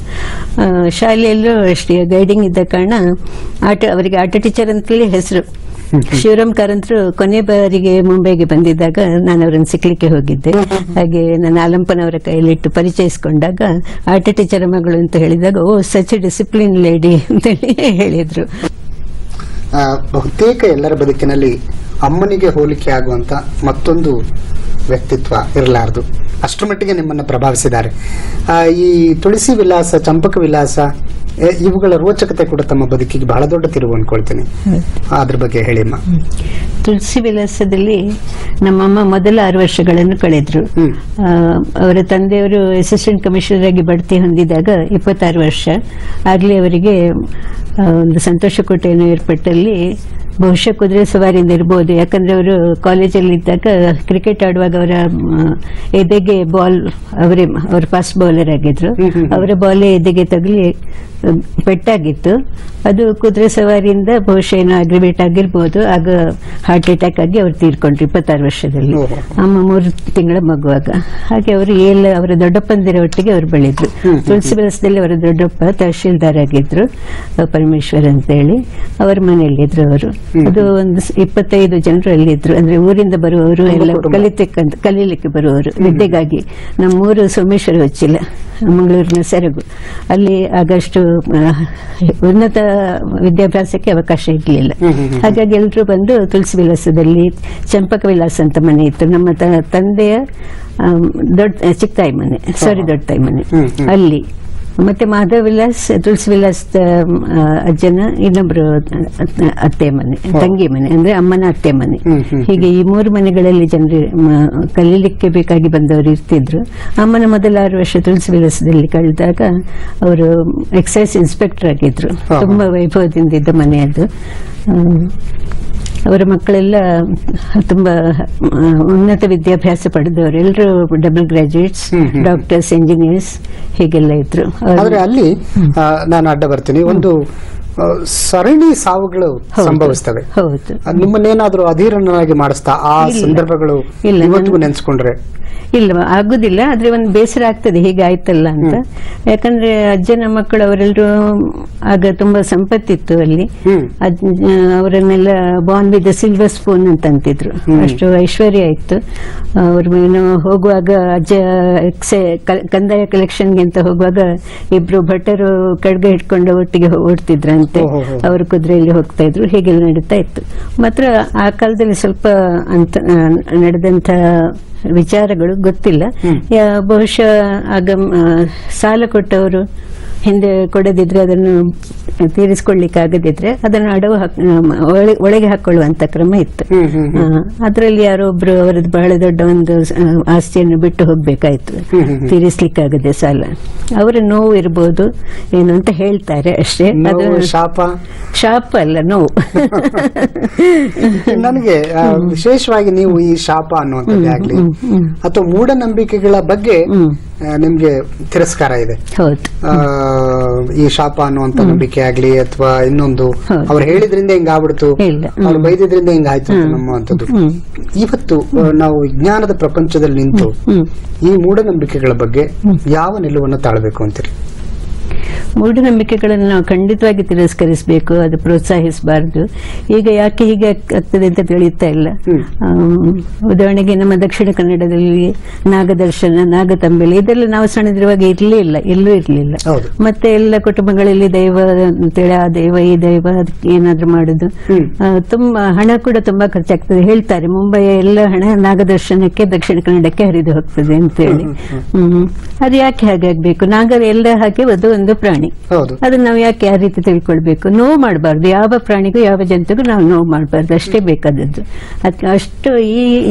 ಶಾಲೆಯಲ್ಲೂ ಅಷ್ಟೇ ಗೈಡಿಂಗ್ ಇದ್ದ ಕಾರಣ ಅವರಿಗೆ ಆಟ ಟೀಚರ್ ಅಂತೇಳಿ ಹೆಸರು. ಶಿವರಾಮ್ ಕಾರಂತರು ಕೊನೆ ಬಾರಿಗೆ ಮುಂಬೈಗೆ ಬಂದಿದ್ದಾಗ ನಾನು ಅವರನ್ನು ಸಿಕ್ಲಿಕ್ಕೆ ಹೋಗಿದ್ದೆ. ಹಾಗೆ ನಾನು ಆಲಂಪನವರ ಕೈಯಲ್ಲಿಟ್ಟು ಪರಿಚಯಿಸಿಕೊಂಡಾಗ ಆಟ ಟೀಚರ್ ಮಗಳು ಅಂತ ಹೇಳಿದಾಗ, ಓ ಸಚ್ ಡಿಸಿಪ್ಲಿನ್ ಲೇಡಿ ಅಂತೇಳಿ ಹೇಳಿದ್ರು. ಬಹುತೇಕ ಎಲ್ಲರ ಬದುಕಿನಲ್ಲಿ ಅಮ್ಮನಿಗೆ ಹೋಲಿಕೆ ಆಗುವಂತ ಮತ್ತೊಂದು ವ್ಯಕ್ತಿತ್ವ ಇರಲಾರದು. ಅಷ್ಟರ ಮಟ್ಟಿಗೆ ನಿಮ್ಮನ್ನು ಪ್ರಭಾವಿಸಿದ್ದಾರೆ. ಈ ತುಳಸಿ ವಿಲಾಸ, ಚಂಪಕ ವಿಲಾಸ, ಇವುಗಳ ರೋಚಕತೆ ಕೂಡ ತಮ್ಮ ಬದುಕಿಗೆ ಬಹಳ ದೊಡ್ಡ ತಿರುವು ಅನ್ಕೊಳ್ತೀನಿ. ಅದ್ರ ಬಗ್ಗೆ ಹೇಳಿಮ್ಮ. ತುಳಸಿ ವಿಲಾಸದಲ್ಲಿ ನಮ್ಮಮ್ಮ ಮೊದಲ 6 ವರ್ಷಗಳನ್ನು ಕಳೆದ್ರು. ಅವರ ತಂದೆಯವರು ಅಸಿಸ್ಟೆಂಟ್ ಕಮಿಷನರ್ ಆಗಿ ಬಡ್ತಿ ಹೊಂದಿದಾಗ 26 ವರ್ಷ ಆಗ್ಲೇ ಅವರಿಗೆ ಒಂದು ಸಂತೋಷ ಕೋಟೆಯನ್ನು ಏರ್ಪಟ್ಟಲ್ಲಿ ಬಹುಶಃ ಕುದುರೆ ಸವಾರಿಯಿಂದ ಇರ್ಬೋದು. ಯಾಕಂದ್ರೆ ಅವರು ಕಾಲೇಜಲ್ಲಿ ಇದ್ದಾಗ ಕ್ರಿಕೆಟ್ ಆಡುವಾಗ ಅವರ ಎದೆಗೆ ಬಾಲ್ ಅವ್ರ ಫಾಸ್ಟ್ ಬೌಲರ್ ಆಗಿದ್ರು. ಅವರ ಬಾಲ್ ಎದೆಗೆ ತಗಲಿ ಪೆಟ್ಟಾಗಿತ್ತು. ಅದು ಕುದುರೆ ಸವಾರಿಯಿಂದ ಬಹುಶಃ ಏನೋ ಅಗ್ರಿವೇಟ್ ಆಗಿರ್ಬೋದು. ಆಗ ಹಾರ್ಟ್ ಅಟ್ಯಾಕ್ ಆಗಿ ಅವ್ರು ತೀರ್ಕೊಂಡ್ರು 26 ವರ್ಷದಲ್ಲಿ. ಅಮ್ಮ 3 ತಿಂಗಳ ಮಗುವಾಗ. ಹಾಗೆ ಅವರು ಅವರ ದೊಡ್ಡಪ್ಪಂದಿರ ಒಟ್ಟಿಗೆ ಅವರು ಬೆಳೆದ್ರು. ತುಳಸಿ ಬೆಳಸದಲ್ಲಿ ಅವರ ದೊಡ್ಡಪ್ಪ ತಹಶೀಲ್ದಾರ್ ಆಗಿದ್ರು, ಪರಮೇಶ್ವರ್ ಅಂತ ಹೇಳಿ. ಅವರ ಮನೆಯಲ್ಲಿದ್ರು ಅವರು. ಅದು ಒಂದು 25 ಜನರು ಅಲ್ಲಿದ್ರು. ಅಂದ್ರೆ ಊರಿಂದ ಬರುವವರು ಎಲ್ಲ ಕಲೀಲಿಕ್ಕೆ ಬರುವವರು ವಿದ್ಯೆಗಾಗಿ. ನಮ್ಮೂರು ಸೋಮೇಶ್ವರ ಹೊಚ್ಚಿಲ, ಮಂಗಳೂರಿನ ಸೆರಗು. ಅಲ್ಲಿ ಆಗಷ್ಟು ಉನ್ನತ ವಿದ್ಯಾಭ್ಯಾಸಕ್ಕೆ ಅವಕಾಶ ಇರಲಿಲ್ಲ. ಹಾಗಾಗಿ ಎಲ್ಲರೂ ಬಂದು ತುಳಸಿ ವಿಲಾಸದಲ್ಲಿ, ಚಂಪಕ ವಿಲಾಸ ಅಂತ ಮನೆ ಇತ್ತು ನಮ್ಮ ತಂದೆಯ ಚಿಕ್ಕ ತಾಯಿ ಮನೆ, ದೊಡ್ಡ ತಾಯಿ ಮನೆ ಅಲ್ಲಿ. ಮತ್ತೆ ಮಾಧವ ವಿಲಾಸ್, ತುಳಸಿ ವಿಲಾಸ್ ಅಜ್ಜನ ಇನ್ನೊಬ್ರು ಅತ್ತೆ ಮನೆ, ತಂಗಿ ಮನೆ, ಅಂದ್ರೆ ಅಮ್ಮನ ಅತ್ತೆ ಮನೆ. ಹೀಗೆ ಈ 3 ಮನೆಗಳಲ್ಲಿ ಜನರು ಕಲೀಲಿಕ್ಕೆ ಬೇಕಾಗಿ ಬಂದವರು ಇರ್ತಿದ್ರು. ಅಮ್ಮನ ಮೊದಲ 6 ವರ್ಷ ತುಳಸಿ ವಿಲಾಸದಲ್ಲಿ ಕಳೆದಾಗ ಅವರು ಎಕ್ಸೈಸ್ ಇನ್ಸ್ಪೆಕ್ಟರ್ ಆಗಿದ್ರು. ತುಂಬಾ ವೈಭವದಿಂದ ಇದ್ದ ಮನೆ ಅದು. ಅವರ ಮಕ್ಕಳೆಲ್ಲ ತುಂಬಾ ಉನ್ನತ ವಿದ್ಯಾಭ್ಯಾಸ ಪಡೆದವರು. ಎಲ್ಲರೂ ಡಬಲ್ ಗ್ರಾಜುಯೇಟ್ಸ್, ಡಾಕ್ಟರ್ಸ್, ಇಂಜಿನಿಯರ್ಸ್ ಹೀಗೆಲ್ಲ ಇದ್ರು. ಆದ್ರೆ ಅಲ್ಲಿ ನಾನು ಅಡ್ಡ ಬರ್ತೀನಿ, ಒಂದು ಸರಣಿ ಸಾವುಗಳು ಸಂಭವಿಸ್ತವೆ. ಹೌದು. ನಿಮ್ಮನ್ನೇನಾದ್ರೂ ಅಧೀರನಾಗಿ ಮಾಡಿಸ್ತಾ ಆ ಸಂದರ್ಭಗಳು ಇವತ್ತಿಗೂ ನೆನ್ಸ್ಕೊಂಡ್ರೆ? ಇಲ್ಲ, ಆಗುದಿಲ್ಲ. ಆದ್ರೆ ಒಂದು ಬೇಸರ ಆಗ್ತದೆ ಹೀಗೆ ಆಯ್ತಲ್ಲ ಅಂತ. ಯಾಕಂದ್ರೆ ಅಜ್ಜನ ಮಕ್ಕಳು ಅವರೆಲ್ಲರೂ ಆಗ ತುಂಬಾ ಸಂಪತ್ತಿತ್ತು ಅಲ್ಲಿ. ಅವರನ್ನೆಲ್ಲ ಬಾರ್ನ್ ವಿತ್ ಸಿಲ್ವರ್ ಸ್ಪೂನ್ ಅಂತ ಅಂತಿದ್ರು. ಅಷ್ಟು ಐಶ್ವರ್ಯ ಇತ್ತು. ಅವ್ರ ಹೋಗುವಾಗ ಅಜ್ಜ ಕಂದಾಯ ಕಲೆಕ್ಷನ್ಗೆ ಅಂತ ಹೋಗುವಾಗ ಇಬ್ರು ಭಟರು ಖಡ್ಗ ಇಟ್ಕೊಂಡು ಒಟ್ಟಿಗೆ ಓಡ್ತಿದ್ರಂತೆ. ಅವರು ಕುದುರೆಯಲ್ಲಿ ಹೋಗ್ತಾ ಇದ್ರು. ಹೀಗೆಲ್ಲ ನಡೀತಾ ಇತ್ತು. ಮಾತ್ರ ಆ ಕಾಲದಲ್ಲಿ ಸ್ವಲ್ಪ ಅಂತ ನಡೆದಂತ ವಿಚಾರಗಳು ಗೊತ್ತಿಲ್ಲ. ಬಹುಶಃ ಆಗ ಸಾಲ ಕೊಟ್ಟವರು ಹಿಂದೆ ಕೊಡದಿದ್ರೆ, ಅದನ್ನು ತೀರಿಸಿಕೊಳ್ಳಿಕ್ಕೆ ಆಗದಿದ್ರೆ ಅದನ್ನು ಅಡವು ಒಳಗೆ ಹಾಕೊಳ್ಳುವಂತ ಕ್ರಮ ಇತ್ತು. ಅದರಲ್ಲಿ ಯಾರೊಬ್ರು ಅವರದ್ದು ಬಹಳ ದೊಡ್ಡ ಒಂದು ಆಸ್ತಿಯನ್ನು ಬಿಟ್ಟು ಹೋಗ್ಬೇಕಾಯ್ತು, ತೀರಿಸ್ಲಿಕ್ಕಾಗದೆ ಸಾಲ. ಅವರ ನೋವು ಇರ್ಬೋದು ಏನು ಅಂತ ಹೇಳ್ತಾರೆ ಅಷ್ಟೇ. ಅದು ಶಾಪ ಅಲ್ಲ, ನೋವು. ನನಗೆ ವಿಶೇಷವಾಗಿ ನೀವು ಈ ಶಾಪ ಅನ್ನುವಂಥದ್ದೇ ಆಗ್ಲಿ ಅಥವಾ ಮೂಢನಂಬಿಕೆಗಳ ಬಗ್ಗೆ ನಿಮ್ಗೆ ತಿರಸ್ಕಾರ ಇದೆ. ಹೌದು. ಈ ಶಾಪ ಅನ್ನುವಂತ ನಂಬಿಕೆ ಆಗ್ಲಿ ಅಥವಾ ಇನ್ನೊಂದು ಅವ್ರು ಹೇಳಿದ್ರಿಂದ ಹಿಂಗ ಆಗ್ಬಿಡ್ತು, ಅವ್ರು ಬೈದಿದ್ರಿಂದ ಹಿಂಗ ಆಯ್ತು ಅನ್ನುವಂಥದ್ದು. ಇವತ್ತು ನಾವು ವಿಜ್ಞಾನದ ಪ್ರಪಂಚದಲ್ಲಿ ನಿಂತು ಈ ಮೂಢನಂಬಿಕೆಗಳ ಬಗ್ಗೆ ಯಾವ ನಿಲುವನ್ನು ತಾಳಬೇಕು ಅಂತೀರಿ? ಮೂಢನಂಬಿಕೆಗಳನ್ನು ನಾವು ಖಂಡಿತವಾಗಿ ತಿರಸ್ಕರಿಸಬೇಕು, ಅದು ಪ್ರೋತ್ಸಾಹಿಸಬಾರದು. ಈಗ ಯಾಕೆ ಹೀಗೆ ಆಗ್ತದೆ ಅಂತ ತಿಳಿಯುತ್ತಾ ಇಲ್ಲ. ಉದಾಹರಣೆಗೆ ನಮ್ಮ ದಕ್ಷಿಣ ಕನ್ನಡದಲ್ಲಿ ನಾಗದರ್ಶನ, ನಾಗತಂಬೆಲೆ ಇದೆಲ್ಲ ನಾವು ಸಣ್ಣದಿರುವಾಗ ಇರಲಿಲ್ಲ, ಎಲ್ಲೂ ಇರಲಿಲ್ಲ. ಮತ್ತೆ ಎಲ್ಲ ಕುಟುಂಬಗಳಲ್ಲಿ ದೈವ ಅಂತೇಳಿ ಆ ದೈವ ಈ ದೈವ ಅದಕ್ಕೆ ಏನಾದ್ರು ಮಾಡುದು. ತುಂಬಾ ಹಣ ಕೂಡ ತುಂಬಾ ಖರ್ಚಾಗ್ತದೆ. ಹೇಳ್ತಾರೆ ಮುಂಬೈಯ ಎಲ್ಲ ಹಣ ನಾಗದರ್ಶನಕ್ಕೆ, ದಕ್ಷಿಣ ಕನ್ನಡಕ್ಕೆ ಹರಿದು ಹೋಗ್ತದೆ ಅಂತೇಳಿ. ಅದು ಯಾಕೆ ಹಾಗಾಗ್ಬೇಕು? ನಾಗ ಎಲ್ಲ ಹಾಗೆ ಒಂದು ಪ್ರಾಣಿ, ಅದನ್ನ ನಾವು ಯಾಕೆ ಯಾವ ರೀತಿ ತಿಳ್ಕೊಳ್ಬೇಕು? ನೋವು ಮಾಡಬಾರ್ದು. ಯಾವ ಪ್ರಾಣಿಗೂ ಯಾವ ಜಂತುಗೂ ನಾವು ನೋವು ಮಾಡಬಾರ್ದು, ಅಷ್ಟೇ ಬೇಕಾದದ್ದು. ಅಷ್ಟು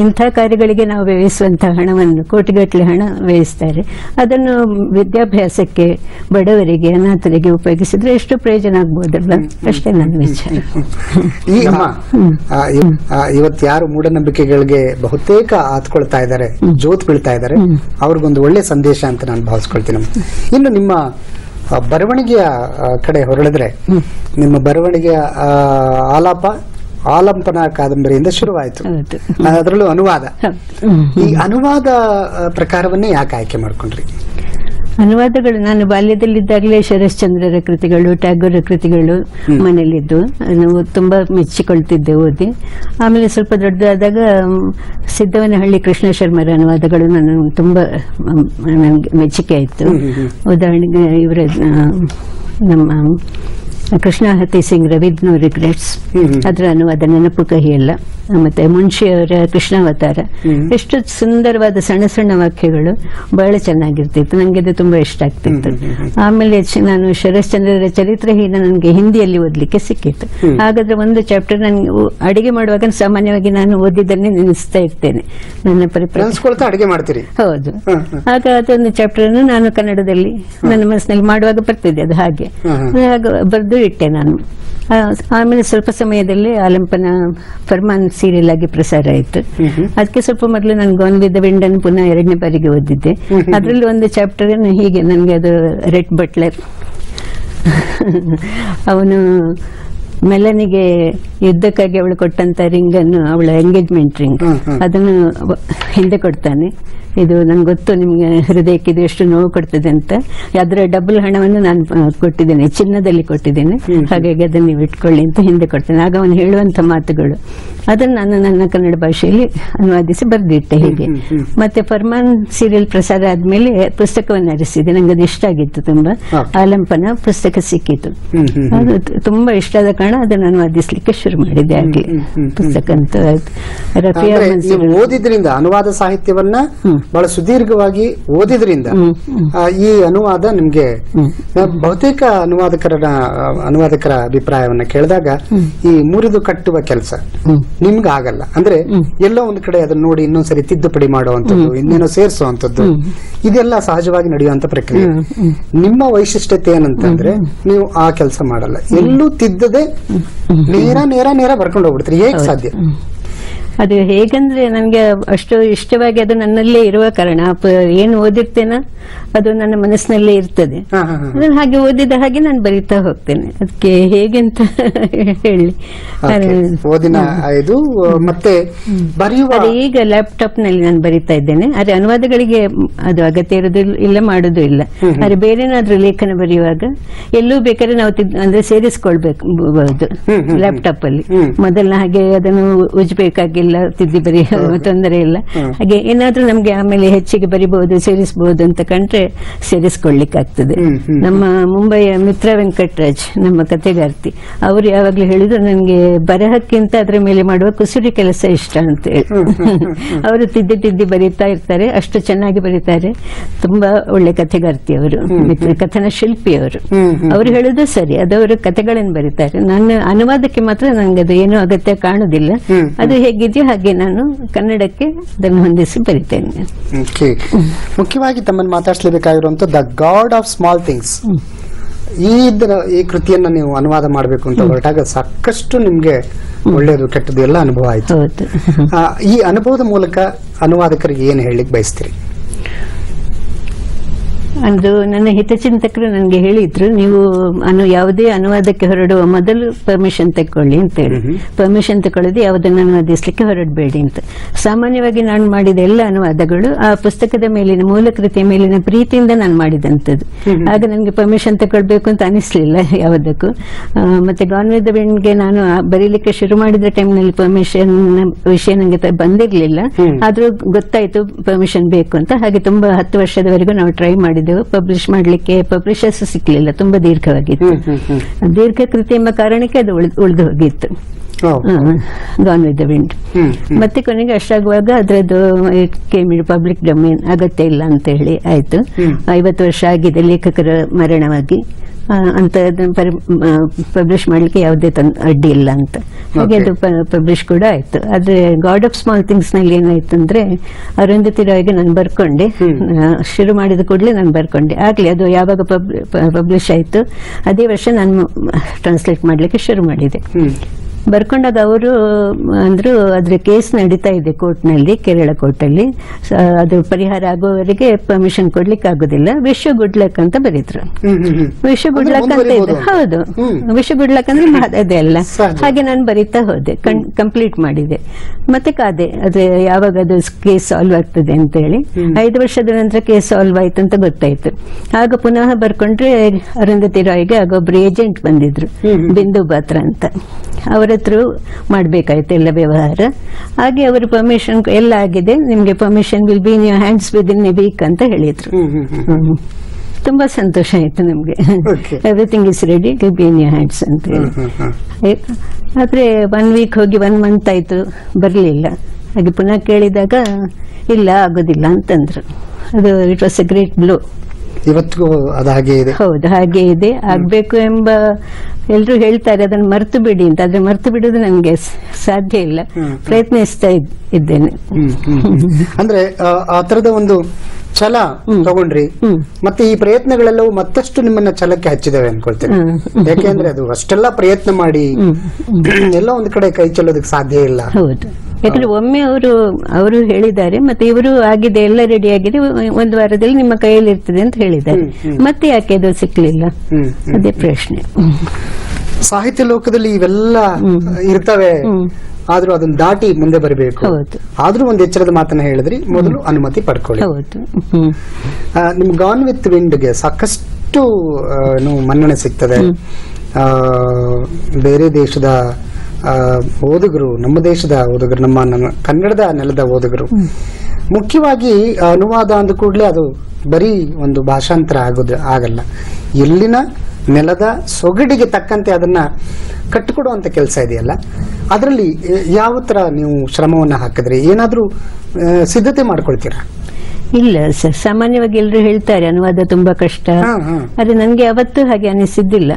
ಇಂಥ ಕಾರ್ಯಗಳಿಗೆ ನಾವು ವ್ಯಯಿಸುವಂತಹ ಹಣವನ್ನು, ಕೋಟಿಗಟ್ಟಲೆ ಹಣ ವ್ಯಯಿಸ್ತಾರೆ. ಅದನ್ನು ವಿದ್ಯಾಭ್ಯಾಸಕ್ಕೆ, ಬಡವರಿಗೆ, ಅನಾಥರಿಗೆ ಉಪಯೋಗಿಸಿದ್ರೆ ಎಷ್ಟು ಪ್ರಯೋಜನ ಆಗ್ಬೋದಲ್ಲ, ಅಷ್ಟೇ ನನ್ನ ವಿಚಾರ. ಇವತ್ತು ಯಾರು ಮೂಢನಂಬಿಕೆಗಳಿಗೆ ಬಹುತೇಕ ಆತ್ಕೊಳ್ತಾ ಇದ್ದಾರೆ, ಜೋತ್ ಬೀಳ್ತಾ ಇದ್ದಾರೆ, ಅವ್ರಿಗೊಂದು ಒಳ್ಳೆ ಸಂದೇಶ ಅಂತ ನಾನು ಭಾವಿಸ್ಕೊಳ್ತೀನಿ. ಇನ್ನು ನಿಮ್ಮ ಬರವಣಿಗೆಯ ಕಡೆ ಹೊರಳಿದ್ರೆ, ನಿಮ್ಮ ಬರವಣಿಗೆಯ ಆಲಂಪನ ಕಾದಂಬರಿಯಿಂದ ಶುರುವಾಯಿತು, ಅದರಲ್ಲೂ ಅನುವಾದ. ಈ ಅನುವಾದ ಪ್ರಕಾರವನ್ನೇ ಯಾಕೆ ಆಯ್ಕೆ ಮಾಡ್ಕೊಂಡ್ರಿ? ಅನುವಾದಗಳು ನಾನು ಬಾಲ್ಯದಲ್ಲಿದ್ದಾಗಲೇ ಶರಶ್ಚಂದ್ರರ ಕೃತಿಗಳು, ಟ್ಯಾಗೋರ ಕೃತಿಗಳು ಮನೆಯಲ್ಲಿದ್ದು ನಾವು ತುಂಬಾ ಮೆಚ್ಚಿಕೊಳ್ತಿದ್ದೆ ಓದಿ. ಆಮೇಲೆ ಸ್ವಲ್ಪ ದೊಡ್ಡದಾದಾಗ ಸಿದ್ದವನಹಳ್ಳಿ ಕೃಷ್ಣ ಶರ್ಮರ ಅನುವಾದಗಳು ನನಗೆ ತುಂಬಾ ನನಗೆ ಮೆಚ್ಚುಗೆ ಆಯಿತು. ಉದಾಹರಣೆಗೆ ಇವರ ನಮ್ಮ Krishna Hutheesing with no regrets, ಅದರ ಅನುವಾದ ನೆನಪು ಕಹಿಯಲ್ಲ. ಮತ್ತೆ ಮುನ್ಷಿಯವರ ಕೃಷ್ಣಾವತಾರ, ಎಷ್ಟು ಸುಂದರವಾದ ಸಣ್ಣ ಸಣ್ಣ ವಾಕ್ಯಗಳು, ಬಹಳ ಚೆನ್ನಾಗಿರ್ತಿತ್ತು. ನನಗೆ ಅದು ತುಂಬಾ ಇಷ್ಟ ಆಗ್ತಿತ್ತು. ಆಮೇಲೆ ನಾನು ಶರಶ್ಚಂದ್ರರ ಚರಿತ್ರಹೀನ ನನಗೆ ಹಿಂದಿಯಲ್ಲಿ ಓದ್ಲಿಕ್ಕೆ ಸಿಕ್ಕಿತ್ತು. ಹಾಗಾದ್ರೆ ಒಂದು ಚಾಪ್ಟರ್ ನನಗೆ ಅಡಿಗೆ ಮಾಡುವಾಗ ಸಾಮಾನ್ಯವಾಗಿ ನಾನು ಓದಿದ್ದನ್ನೇ ನೆನೆಸ್ತಾ ಇರ್ತೇನೆ. ನನ್ನ ಅಡಿಗೆ ಮಾಡ್ತೀರಿ? ಹೌದು. ಆಗ ಅದೊಂದು ಚಾಪ್ಟರ್ ಅನ್ನು ನಾನು ಕನ್ನಡದಲ್ಲಿ ನನ್ನ ಮನಸ್ಸಿನಲ್ಲಿ ಮಾಡುವಾಗ ಬರ್ತಿದ್ದೆ. ಅದು ಹಾಗೆ ಬರೆದು ಇಟ್ಟೆ ನಾನು. ಆಮೇಲೆ ಸ್ವಲ್ಪ ಸಮಯದಲ್ಲಿ ಆಲಂಪನ ಫರ್ಮಾನ್ ಸೀರಿಯಲ್ ಆಗಿ ಪ್ರಸಾರ ಆಯಿತು. ಅದಕ್ಕೆ ಸ್ವಲ್ಪ ಮೊದಲು ನಾನು ಗಾನ್ ವಿತ್ ದ ವಿಂಡ್ ಅನ್ನು ಪುನಃ 2ನೇ ಬಾರಿಗೆ ಓದಿದ್ದೆ. ಅದರಲ್ಲಿ ಒಂದು ಚಾಪ್ಟರ್ ಹೀಗೆ ನನಗೆ ಅದು ರೆಡ್ ಬಟ್ಲರ್ ಅವನು ಮೆಲನಿಗೆ ಯುದ್ಧಕ್ಕಾಗಿ ಅವಳು ಕೊಟ್ಟಂತ ರಿಂಗ್ ಅನ್ನು, ಅವಳ ಎಂಗೇಜ್ಮೆಂಟ್ ರಿಂಗ್, ಅದನ್ನು ಹಿಂದೆ ಕೊಡ್ತಾನೆ. ಇದು ನಂಗೆ ಗೊತ್ತು ನಿಮ್ಗೆ ಹೃದಯಕ್ಕೆ ಇದು ಎಷ್ಟು ನೋವು ಕೊಡ್ತದೆ ಅಂತ. ಅದರ ಡಬಲ್ ಹಣವನ್ನು ನಾನು ಕೊಟ್ಟಿದ್ದೇನೆ, ಚಿನ್ನದಲ್ಲಿ ಕೊಟ್ಟಿದ್ದೇನೆ, ಹಾಗಾಗಿ ಅದನ್ನು ನೀವು ಇಟ್ಕೊಳ್ಳಿ ಅಂತ ಹಿಂದೆ ಕೊಡ್ತೇನೆ. ಆಗ ಅವನು ಹೇಳುವಂತ ಮಾತುಗಳು ಅದನ್ನು ನಾನು ನನ್ನ ಕನ್ನಡ ಭಾಷೆಯಲ್ಲಿ ಅನುವಾದಿಸಿ ಬರೆದಿಟ್ಟೆ ಹೀಗೆ. ಮತ್ತೆ ಫರ್ಮಾನ್ ಸೀರಿಯಲ್ ಪ್ರಸಾರ ಆದ್ಮೇಲೆ ಪುಸ್ತಕವನ್ನು ಅರಿಸಿದೆ. ನಂಗೆ ಅದು ಇಷ್ಟ ಆಗಿತ್ತು ತುಂಬಾ. ಆಲಂಪನ ಪುಸ್ತಕ ಸಿಕ್ಕಿತು, ಅದು ತುಂಬಾ ಇಷ್ಟ ಆದ ಕಾರಣ ಅದನ್ನು ಅನುವಾದಿಸ್ಲಿಕ್ಕೆ ಶುರು ಮಾಡಿದೆ. ಆಗ್ಲಿ ಪುಸ್ತಕ ಅಂತ ರಫಿಯಾ ಮನ್ಸೂರ್ ಓದಿದ್ರಿಂದ, ಅನುವಾದ ಸಾಹಿತ್ಯವನ್ನ ಬಹಳ ಸುದೀರ್ಘವಾಗಿ ಓದಿದ್ರಿಂದ ಈ ಅನುವಾದ ನಿಮ್ಗೆ, ಬಹುತೇಕ ಅನುವಾದಕರ ಅಭಿಪ್ರಾಯವನ್ನ ಕೇಳಿದಾಗ ಈ ಮುರಿದು ಕಟ್ಟುವ ಕೆಲಸ ನಿಮ್ಗೆ ಆಗಲ್ಲ. ಅಂದ್ರೆ ಎಲ್ಲೋ ಒಂದು ಕಡೆ ಅದನ್ನ ನೋಡಿ ಇನ್ನೊಂದ್ಸರಿ ತಿದ್ದುಪಡಿ ಮಾಡುವಂಥದ್ದು, ಇನ್ನೇನೋ ಸೇರಿಸುವಂಥದ್ದು, ಇದೆಲ್ಲ ಸಹಜವಾಗಿ ನಡೆಯುವಂತ ಪ್ರಕ್ರಿಯೆ. ನಿಮ್ಮ ವೈಶಿಷ್ಟ್ಯತೆ ಏನಂತಂದ್ರೆ ನೀವು ಆ ಕೆಲಸ ಮಾಡಲ್ಲ, ಎಲ್ಲೂ ತಿದ್ದದೆ ನೇರ ಬರ್ಕೊಂಡು ಹೋಗ್ಬಿಡ್ತೀರಿ. ಹೇಗೆ ಸಾಧ್ಯ? ಅದು ಹೇಗಂದ್ರೆ ನನಗೆ ಅಷ್ಟು ಇಷ್ಟವಾಗಿ ಅದು ನನ್ನಲ್ಲೇ ಇರುವ ಕಾರಣ, ಏನು ಓದಿರ್ತೇನ ಅದು ನನ್ನ ಮನಸ್ಸಿನಲ್ಲೇ ಇರ್ತದೆ. ಅದನ್ನ ಹಾಗೆ ಓದಿದ ಹಾಗೆ ನಾನು ಬರಿತಾ ಹೋಗ್ತೇನೆ. ಅದಕ್ಕೆ ಹೇಗೆಂತ ಹೇಳಿ, ಓದಿನ ಇದು ಮತ್ತೆ ಬರೆಯುವ ಈಗ ಲ್ಯಾಪ್ಟಾಪ್ ನಲ್ಲಿ ನಾನು ಬರಿತಾ ಇದ್ದೇನೆ. ಆದ್ರೆ ಅನುವಾದಗಳಿಗೆ ಅದು ಅಗತ್ಯ ಇರೋದು ಇಲ್ಲ, ಮಾಡೋದು ಇಲ್ಲ. ಆದ್ರೆ ಬೇರೆನಾದ್ರೂ ಲೇಖನ ಬರೆಯುವಾಗ ಎಲ್ಲೂ ಬೇಕಾದ್ರೆ ನಾವು ಅಂದ್ರೆ ಸೇರಿಸ್ಕೊಳ್ಬಹುದು ಲ್ಯಾಪ್ಟಾಪ್ ಅಲ್ಲಿ. ಮೊದಲನ ಹಾಗೆ ಅದನ್ನು ಉಜ್ಬೇಕಾಗಿಲ್ಲ, ತಿದ್ದಿ ಬರೆಯ ತೊಂದರೆ ಇಲ್ಲ. ಹಾಗೆ ಏನಾದ್ರೂ ನಮ್ಗೆ ಆಮೇಲೆ ಹೆಚ್ಚಿಗೆ ಬರಿಬಹುದು, ಸೇರಿಸಬಹುದು ಅಂತ ಕಂಡ್ರೆ ಸೇರಿಸ್ಕೊಳ್ಳಿಕ್ಕಾಗ್ತದೆ. ನಮ್ಮ ಮುಂಬೈಯ ಮಿತ್ರ ವೆಂಕಟರಾಜ್, ನಮ್ಮ ಕಥೆಗಾರ್ತಿ, ಅವರು ಯಾವಾಗ್ಲೂ ಹೇಳಿದ್ರು ನನಗೆ ಬರಹಕ್ಕಿಂತ ಅದ್ರ ಮೇಲೆ ಮಾಡುವ ಕುಸುರಿ ಕೆಲಸ ಇಷ್ಟ ಅಂತ ಹೇಳಿ. ಅವರು ತಿದ್ದಿ ಬರೀತಾ ಇರ್ತಾರೆ, ಅಷ್ಟು ಚೆನ್ನಾಗಿ ಬರೀತಾರೆ. ತುಂಬಾ ಒಳ್ಳೆ ಕಥೆಗಾರ್ತಿ ಅವರು, ಕಥನ ಶಿಲ್ಪಿ ಅವರು. ಅವ್ರು ಹೇಳುದು ಸರಿ, ಅದವರು ಕಥೆಗಳನ್ನು ಬರೀತಾರೆ. ನನ್ನ ಅನುವಾದಕ್ಕೆ ಮಾತ್ರ ನಂಗೆ ಅದು ಏನೂ ಅಗತ್ಯ ಕಾಣುದಿಲ್ಲ. ಅದು ಹೇಗಿದೆಯೋ ಹಾಗೆ ನಾನು ಕನ್ನಡಕ್ಕೆ ಅದನ್ನು ಹೊಂದಿಸಿ ಬರಿತೇನೆ. ಮುಖ್ಯವಾಗಿ ತಮ್ಮನ್ನು ಮಾತಾಡಿಸಲೇಬೇಕಾಗಿರುವಂತ the God of small things, ಈ ಕೃತಿಯನ್ನ ನೀವು ಅನುವಾದ ಮಾಡಬೇಕು ಅಂತ ಹೊರಟಾಗ ಸಾಕಷ್ಟು ನಿಮ್ಗೆ ಒಳ್ಳೇದು ಕೆಟ್ಟದ್ದು ಎಲ್ಲ ಅನುಭವ ಆಯ್ತು. ಈ ಅನುಭವದ ಮೂಲಕ ಅನುವಾದಕರಿಗೆ ಏನು ಹೇಳಲಿಕ್ಕೆ ಬಯಸ್ತೀರಿ? ಅಂದು ನನ್ನ ಹಿತಚಿಂತಕರು ನನಗೆ ಹೇಳಿದ್ರು, ನೀವು ಯಾವುದೇ ಅನುವಾದಕ್ಕೆ ಹೊರಡುವ ಮೊದಲು ಪರ್ಮಿಷನ್ ತಗೊಳ್ಳಿ ಅಂತ ಹೇಳಿ. ಪರ್ಮಿಷನ್ ತಗೊಳ್ಳದೆ ಯಾವುದನ್ನು ಅನುವಾದಿಸ್ಲಿಕ್ಕೆ ಹೊರಡಬೇಡಿ ಅಂತ. ಸಾಮಾನ್ಯವಾಗಿ ನಾನು ಮಾಡಿದ ಎಲ್ಲ ಅನುವಾದಗಳು ಆ ಪುಸ್ತಕದ ಮೇಲಿನ, ಮೂಲ ಕೃತಿಯ ಮೇಲಿನ ಪ್ರೀತಿಯಿಂದ ನಾನು ಮಾಡಿದಂಥದ್ದು. ಆಗ ನನಗೆ ಪರ್ಮಿಷನ್ ತಗೊಳ್ಬೇಕು ಅಂತ ಅನಿಸ್ಲಿಲ್ಲ ಯಾವುದಕ್ಕೂ. ಮತ್ತೆ ಗಾನ್ ವಿತ್ ದ ವಿಂಡ್ಗೆ ನಾನು ಬರೀಲಿಕ್ಕೆ ಶುರು ಮಾಡಿದ ಟೈಮ್ನಲ್ಲಿ ಪರ್ಮಿಷನ್ ವಿಷಯ ನನಗೆ ಬಂದಿರ್ಲಿಲ್ಲ. ಆದ್ರೂ ಗೊತ್ತಾಯ್ತು ಪರ್ಮಿಷನ್ ಬೇಕು ಅಂತ. ಹಾಗೆ ತುಂಬಾ 10 ವರ್ಷದವರೆಗೂ ನಾವು ಟ್ರೈ ಮಾಡಿದ್ದೆವು. ಪಬ್ಲಿಷ್ ಮಾಡ್ಲಿಕ್ಕೆ ಪಬ್ಲಿಷರ್ಸ್ ಸಿಕ್ಲಿಲ್ಲ, ತುಂಬಾ ದೀರ್ಘವಾಗಿತ್ತು. ದೀರ್ಘ ಕೃತಿ ಎಂಬ ಕಾರಣಕ್ಕೆ ಅದು ಉಳಿದು ಹೋಗಿತ್ತು, ಗಾನ್ ವಿತ್ ದ ವಿಂಡ್. ಮತ್ತೆ ಕೊನೆಗೆ ಅಷ್ಟಾಗುವಾಗ ಅದ್ರದ್ದು ಪಬ್ಲಿಕ್ ಡೊಮೇನ್ ಅಗತ್ಯ ಇಲ್ಲ ಅಂತ ಹೇಳಿ ಆಯ್ತು. 50 ವರ್ಷ ಆಗಿದೆ ಲೇಖಕರ ಮರಣವಾಗಿ, ಅಂತ ಪಬ್ಲಿಷ್ ಮಾಡ್ಲಿಕ್ಕೆ ಯಾವುದೇ ಅಡ್ಡಿ ಇಲ್ಲ ಅಂತ. ಹಾಗೆ ಅದು ಪಬ್ಲಿಷ್ ಕೂಡ ಆಯ್ತು. ಆದ್ರೆ ಗಾಡ್ ಆಫ್ ಸ್ಮಾಲ್ ಥಿಂಗ್ಸ್ ನಲ್ಲಿ ಏನಾಯ್ತು ಅಂದ್ರೆ, ಅರುಂಧತಿ ರಾಯ್ಗೆ ನಾನು ಬರ್ಕೊಂಡೆ, ಶುರು ಮಾಡಿದ ಕೂಡಲೇ ನಾನು ಬರ್ಕೊಂಡೆ. ಆಗ್ಲಿ ಅದು ಯಾವಾಗ ಪಬ್ಲಿಷ್ ಆಯ್ತು ಅದೇ ವರ್ಷ ನಾನು ಟ್ರಾನ್ಸ್ಲೇಟ್ ಮಾಡ್ಲಿಕ್ಕೆ ಶುರು ಮಾಡಿದೆ. ಬರ್ಕೊಂಡಾಗ ಅವರು ಅಂದ್ರು ಅದ್ರ ಕೇಸ್ ನಡೀತಾ ಇದೆ ಕೋರ್ಟ್ನಲ್ಲಿ, ಕೇರಳ ಕೋರ್ಟಲ್ಲಿ. ಅದು ಪರಿಹಾರ ಆಗುವವರೆಗೆ ಪರ್ಮಿಷನ್ ಕೊಡ್ಲಿಕ್ಕೆ ಆಗುದಿಲ್ಲ, ವಿಶ್ ಗುಡ್ ಲಕ್ ಅಂತ ಬರೀದ್ರು. ವಿಶ್ ಗುಡ್ ಲಕ್ ಅಂತ ಇದೆ, ಹೌದು, ವಿಶ್ ಗುಡ್ ಲಕ್ ಅಂದ್ರೆ ಅದೇ ಅಲ್ಲ. ಹಾಗೆ ನಾನು ಬರೀತಾ ಹೋದೆ, ಕಂಪ್ಲೀಟ್ ಮಾಡಿದೆ. ಮತ್ತೆ ಕಾದೆ ಅದೇ ಯಾವಾಗ ಅದು ಕೇಸ್ ಸಾಲ್ವ್ ಆಗ್ತದೆ ಅಂತ ಹೇಳಿ. 5 ವರ್ಷದ ನಂತರ ಕೇಸ್ ಸಾಲ್ವ್ ಆಯ್ತು ಅಂತ ಗೊತ್ತಾಯ್ತು. ಆಗ ಪುನಃ ಬರ್ಕೊಂಡ್ರೆ ಅರುಂಧತಿ ರಾಯ್ಗೆ ಆಗ ಒಬ್ರು ಏಜೆಂಟ್ ಬಂದಿದ್ರು, ಬಿಂದು ಬಾತ್ರ ಅಂತ. ಅವರ ಹತ್ರ ಮಾಡ್ಬೇಕಾಯ್ತು ಎಲ್ಲ ವ್ಯವಹಾರ. ಹಾಗೆ ಅವರು ಪರ್ಮಿಷನ್ ಎಲ್ಲ ಆಗಿದೆ, ನಿಮ್ಗೆ permission will be in your hands within a week ಅಂತ ಹೇಳಿದ್ರು. ತುಂಬಾ ಸಂತೋಷ ಆಯ್ತು ನಮ್ಗೆ. Everything is ready, will be in your hands ಅಂತ ಹೇಳಿ. ಆದ್ರೆ 1 ವೀಕ್ ಹೋಗಿ 1 ಮಂತ್ ಆಯ್ತು, ಬರ್ಲಿಲ್ಲ. ಹಾಗೆ ಪುನಃ ಕೇಳಿದಾಗ ಇಲ್ಲ ಆಗೋದಿಲ್ಲ ಅಂತಂದ್ರು. ಅದು it was A great blow. ಇವತ್ತಿಗೂ ಅದು ಹಾಗೆ ಇದೆ. ಹೌದು, ಹಾಗೆ ಇದೆ. ಆಗ್ಬೇಕು ಎಂಬ ಎಲ್ರು ಹೇಳ್ತಾರೆ, ಅದನ್ನು ಮರ್ತು ಬಿಡಿ ಅಂತ. ಆದ್ರೆ ಮರ್ತು ಬಿಡೋದು ನನಗೆ ಸಾಧ್ಯ ಇಲ್ಲ. ಪ್ರಯತ್ನಿಸ್ತಾ ಇದ್ದೇನೆ. ಅಂದ್ರೆ ಆ ತರದ ಒಂದು ಛಲ ತಗೊಂಡ್ರಿ, ಮತ್ತೆ ಈ ಪ್ರಯತ್ನಗಳೆಲ್ಲವೂ ಮತ್ತಷ್ಟು ನಿಮ್ಮನ್ನ ಛಲಕ್ಕೆ ಹಚ್ಚಿದಾವೆ ಅನ್ಕೊಳ್ತೇನೆ. ಯಾಕೆಂದ್ರೆ ಅದು ಅಷ್ಟೆಲ್ಲ ಪ್ರಯತ್ನ ಮಾಡಿ ಎಲ್ಲ ಒಂದು ಕಡೆ ಕೈ ಚೆಲ್ಲೋದಕ್ಕೆ ಸಾಧ್ಯ ಇಲ್ಲ. ಹೌದು, ಯಾಕಂದ್ರೆ ಒಮ್ಮೆ ಅವರು ಹೇಳಿದ್ದಾರೆ, ಮತ್ತೆ ಇವರು ಆಗಿದೆ, ಎಲ್ಲ ರೆಡಿ ಆಗಿದೆ, ಒಂದು ವಾರದಲ್ಲಿ ನಿಮ್ಮ ಕೈಯಲ್ಲಿ ಇರ್ತದೆ ಅಂತ ಹೇಳಿದ್ದಾರೆ. ಮತ್ತೆ ಯಾಕೆ ಅದು ಸಿಕ್ಲಿಲ್ಲ, ಅದೇ ಪ್ರಶ್ನೆ. ಸಾಹಿತ್ಯ ಲೋಕದಲ್ಲಿ ಇವೆಲ್ಲ ಇರ್ತವೆ, ಆದ್ರೂ ಅದನ್ನ ದಾಟಿ ಮುಂದೆ ಬರಬೇಕು. ಆದ್ರೂ ಒಂದು ಎಚ್ಚರದ ಮಾತನ್ನ ಹೇಳಿದ್ರಿ, ಮೊದಲು ಅನುಮತಿ ಪಡ್ಕೊಳ್ಳಿ. ನಿಮ್ ಗಾನ್ ವಿತ್ ವಿಂಡ್ಗೆ ಸಾಕಷ್ಟು ಮನ್ನಣೆ ಸಿಗ್ತದೆ. ಬೇರೆ ದೇಶದ ಓದುಗರು, ನಮ್ಮ ದೇಶದ ಓದುಗರು, ನಮ್ಮ ಕನ್ನಡದ ನೆಲದ ಓದುಗರು, ಮುಖ್ಯವಾಗಿ ಅನುವಾದ ಅಂದ ಕೂಡಲೇ ಅದು ಬರೀ ಒಂದು ಭಾಷಾಂತರ ಆಗಲ್ಲ. ಎಲ್ಲಿನ ನೆಲದ ಸೊಗಡಿಗೆ ತಕ್ಕಂತೆ ಅದನ್ನ ಕಟ್ಟಿಕೊಡುವಂತ ಕೆಲಸ ಇದೆಯಲ್ಲ, ಅದರಲ್ಲಿ ಯಾವ ತರ ನೀವು ಶ್ರಮವನ್ನ ಹಾಕಿದ್ರಿ? ಏನಾದ್ರೂ ಸಿದ್ಧತೆ ಮಾಡ್ಕೊಳ್ತೀರಾ? ಇಲ್ಲ ಸರ್, ಸಾಮಾನ್ಯವಾಗಿ ಎಲ್ಲರೂ ಹೇಳ್ತಾರೆ ಅನುವಾದ ತುಂಬಾ ಕಷ್ಟ. ಆದ್ರೆ ನನ್ಗೆ ಯಾವತ್ತೂ ಹಾಗೆ ಅನಿಸಿದ್ದಿಲ್ಲ.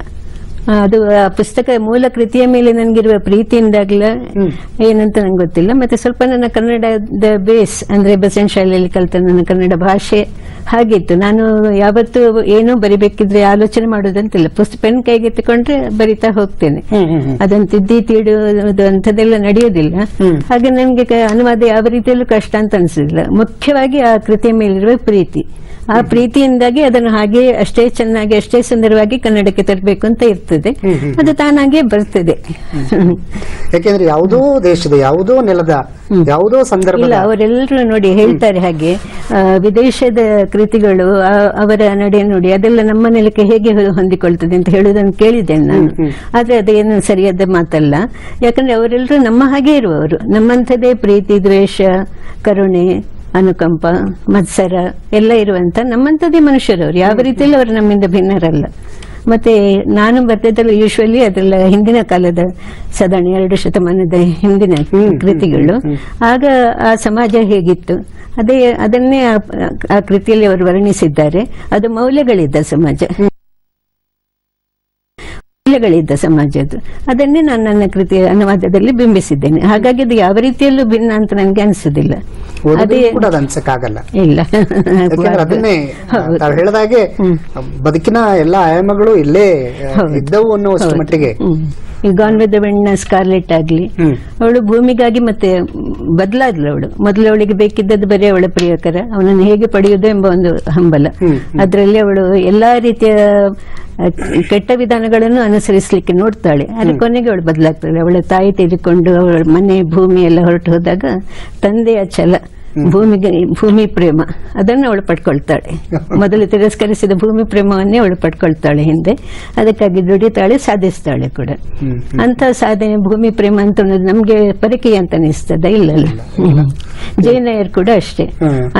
ಅದು ಆ ಪುಸ್ತಕ ಮೂಲ ಕೃತಿಯ ಮೇಲೆ ನನಗಿರುವ ಪ್ರೀತಿಯಿಂದಾಗ್ಲ ಏನಂತ ನಂಗೆ ಗೊತ್ತಿಲ್ಲ. ಮತ್ತೆ ಸ್ವಲ್ಪ ನನ್ನ ಕನ್ನಡದ ಬೇಸ್ ಅಂದ್ರೆ ಬಸವನ ಶಾಲೆಯಲ್ಲಿ ಕಲಿತ ನನ್ನ ಕನ್ನಡ ಭಾಷೆ ಹಾಗಿತ್ತು. ನಾನು ಯಾವತ್ತು ಏನೋ ಬರಿಬೇಕಿದ್ರೆ ಆಲೋಚನೆ ಮಾಡೋದಂತಿಲ್ಲ, ಪೆನ್ ಕೈಗೆ ಎತ್ತಿಕೊಂಡ್ರೆ ಬರಿತಾ ಹೋಗ್ತೇನೆ. ಅದನ್ನ ತಿದ್ದಿ ತೀಡುವುದು ಅಂಥದ್ದೆಲ್ಲ ನಡೆಯೋದಿಲ್ಲ. ಹಾಗೆ ನನಗೆ ಅನುವಾದ ಯಾವ ರೀತಿಯಲ್ಲೂ ಕಷ್ಟ ಅಂತ ಅನ್ಸಿಲ್ಲ. ಮುಖ್ಯವಾಗಿ ಆ ಕೃತಿಯ ಮೇಲಿರುವ ಪ್ರೀತಿ, ಆ ಪ್ರೀತಿಯಿಂದಾಗಿ ಅದನ್ನು ಹಾಗೆ ಅಷ್ಟೇ ಚೆನ್ನಾಗಿ, ಅಷ್ಟೇ ಸುಂದರವಾಗಿ ಕನ್ನಡಕ್ಕೆ ತರಬೇಕು ಅಂತ ಇರ್ತದೆ. ಅದು ತಾನಾಗೆ ಬರ್ತದೆ. ಯಾಕೆಂದ್ರೆ ಯಾವುದೋ ದೇಶದ, ಯಾವುದೋ ನೆಲದ, ಯಾವುದೋ ಸಂದರ್ಭ ಇಲ್ಲ, ಅವರೆಲ್ಲರೂ ನೋಡಿ ಹೇಳ್ತಾರೆ ಹಾಗೆ. ವಿದೇಶದ ಕೃತಿಗಳು, ಅವರ ನಡೆ ನೋಡಿ ಅದೆಲ್ಲ ನಮ್ಮ ನೆಲಕ್ಕೆ ಹೇಗೆ ಹೊಂದಿಕೊಳ್ತದೆ ಅಂತ ಹೇಳುವುದನ್ನು ಕೇಳಿದ್ದೇನೆ ನಾನು. ಆದ್ರೆ ಅದೇನು ಸರಿಯಾದ ಮಾತಲ್ಲ. ಯಾಕಂದ್ರೆ ಅವರೆಲ್ಲರೂ ನಮ್ಮ ಹಾಗೆ ಇರುವವರು, ನಮ್ಮಂಥದ್ದೇ ಪ್ರೀತಿ, ದ್ವೇಷ, ಕರುಣೆ, ಅನುಕಂಪ, ಮತ್ಸರ ಎಲ್ಲ ಇರುವಂತ ನಮ್ಮಂಥದ್ದೇ ಮನುಷ್ಯರವರು. ಯಾವ ರೀತಿಯಲ್ಲಿ ಅವರು ನಮ್ಮಿಂದ ಭಿನ್ನರಲ್ಲ. ಮತ್ತೆ ನಾನು ಬರ್ತಿದ್ದಲ್ಲ ಯೂಶ್ವಲಿ ಅದೆಲ್ಲ ಹಿಂದಿನ ಕಾಲದ, ಸಾಧಾರಣ 2 ಶತಮಾನದ ಹಿಂದಿನ ಕೃತಿಗಳು. ಆಗ ಆ ಸಮಾಜ ಹೇಗಿತ್ತು ಅದನ್ನೇ ಆ ಕೃತಿಯಲ್ಲಿ ಅವರು ವರ್ಣಿಸಿದ್ದಾರೆ. ಅದು ಮೌಲ್ಯಗಳಿದ್ದ ಸಮಾಜ, ಮೌಲ್ಯಗಳಿದ್ದ ಸಮಾಜದ್ದು. ಅದನ್ನೇ ನಾನು ನನ್ನ ಕೃತಿಯ ಅನುವಾದದಲ್ಲಿ ಬಿಂಬಿಸಿದ್ದೇನೆ. ಹಾಗಾಗಿ ಅದು ಯಾವ ರೀತಿಯಲ್ಲೂ ಭಿನ್ನ ಅಂತ ನನಗೆ ಅನಿಸುದಿಲ್ಲ. ಅದೇ ಅನ್ಸಕ್ಕಾಗಲ್ಲ. ಇಲ್ಲ, ಅದನ್ನೇ ತಾವು ಹೇಳಿದಾಗೆ ಬದುಕಿನ ಎಲ್ಲ ಆಯಾಮಗಳು ಇಲ್ಲೇ ಇದ್ದವು ಅನ್ನುವಷ್ಟು ಮಟ್ಟಿಗೆ. ಈಗ gone with the wind scarlet ಆಗ್ಲಿ, ಅವಳು ಭೂಮಿಗಾಗಿ ಮತ್ತೆ ಬದಲಾದ್ಲು. ಅವಳು ಮೊದಲು ಅವಳಿಗೆ ಬೇಕಿದ್ದದ್ದು ಬರೀ ಅವಳ ಪ್ರಿಯಕರ, ಅವನನ್ನು ಹೇಗೆ ಪಡೆಯುವುದು ಎಂಬ ಒಂದು ಹಂಬಲ. ಅದರಲ್ಲಿ ಅವಳು ಎಲ್ಲಾ ರೀತಿಯ ಕೆಟ್ಟ ವಿಧಾನಗಳನ್ನು ಅನುಸರಿಸಲಿಕ್ಕೆ ನೋಡ್ತಾಳೆ. ಆದ್ರೆ ಕೊನೆಗೆ ಅವಳು ಬದಲಾಗ್ತಾಳೆ. ಅವಳ ತಾಯಿ ತೆಗೆದುಕೊಂಡು ಅವಳ ಮನೆ, ಭೂಮಿ ಎಲ್ಲ ಹೊರಟು ಹೋದಾಗ ತಂದೆಯ ಛಲ, ಭೂಮಿ ಪ್ರೇಮ, ಅದನ್ನು ಅವಳು ಪಡ್ಕೊಳ್ತಾಳೆ. ಮೊದಲು ತಿರಸ್ಕರಿಸಿದ ಭೂಮಿ ಪ್ರೇಮವನ್ನೇ ಅವಳು ಪಡ್ಕೊಳ್ತಾಳೆ ಹಿಂದೆ. ಅದಕ್ಕಾಗಿ ದುಡಿತಾಳೆ, ಸಾಧಿಸ್ತಾಳೆ ಕೂಡ. ಅಂತ ಸಾಧನೆ, ಭೂಮಿ ಪ್ರೇಮ ಅಂತ ನಮ್ಗೆ ಪರಕೀಯ ಅಂತ ಅನಿಸ್ತದ? ಇಲ್ಲಲ್ಲ. ಜಯನಯರ್ ಕೂಡ ಅಷ್ಟೇ,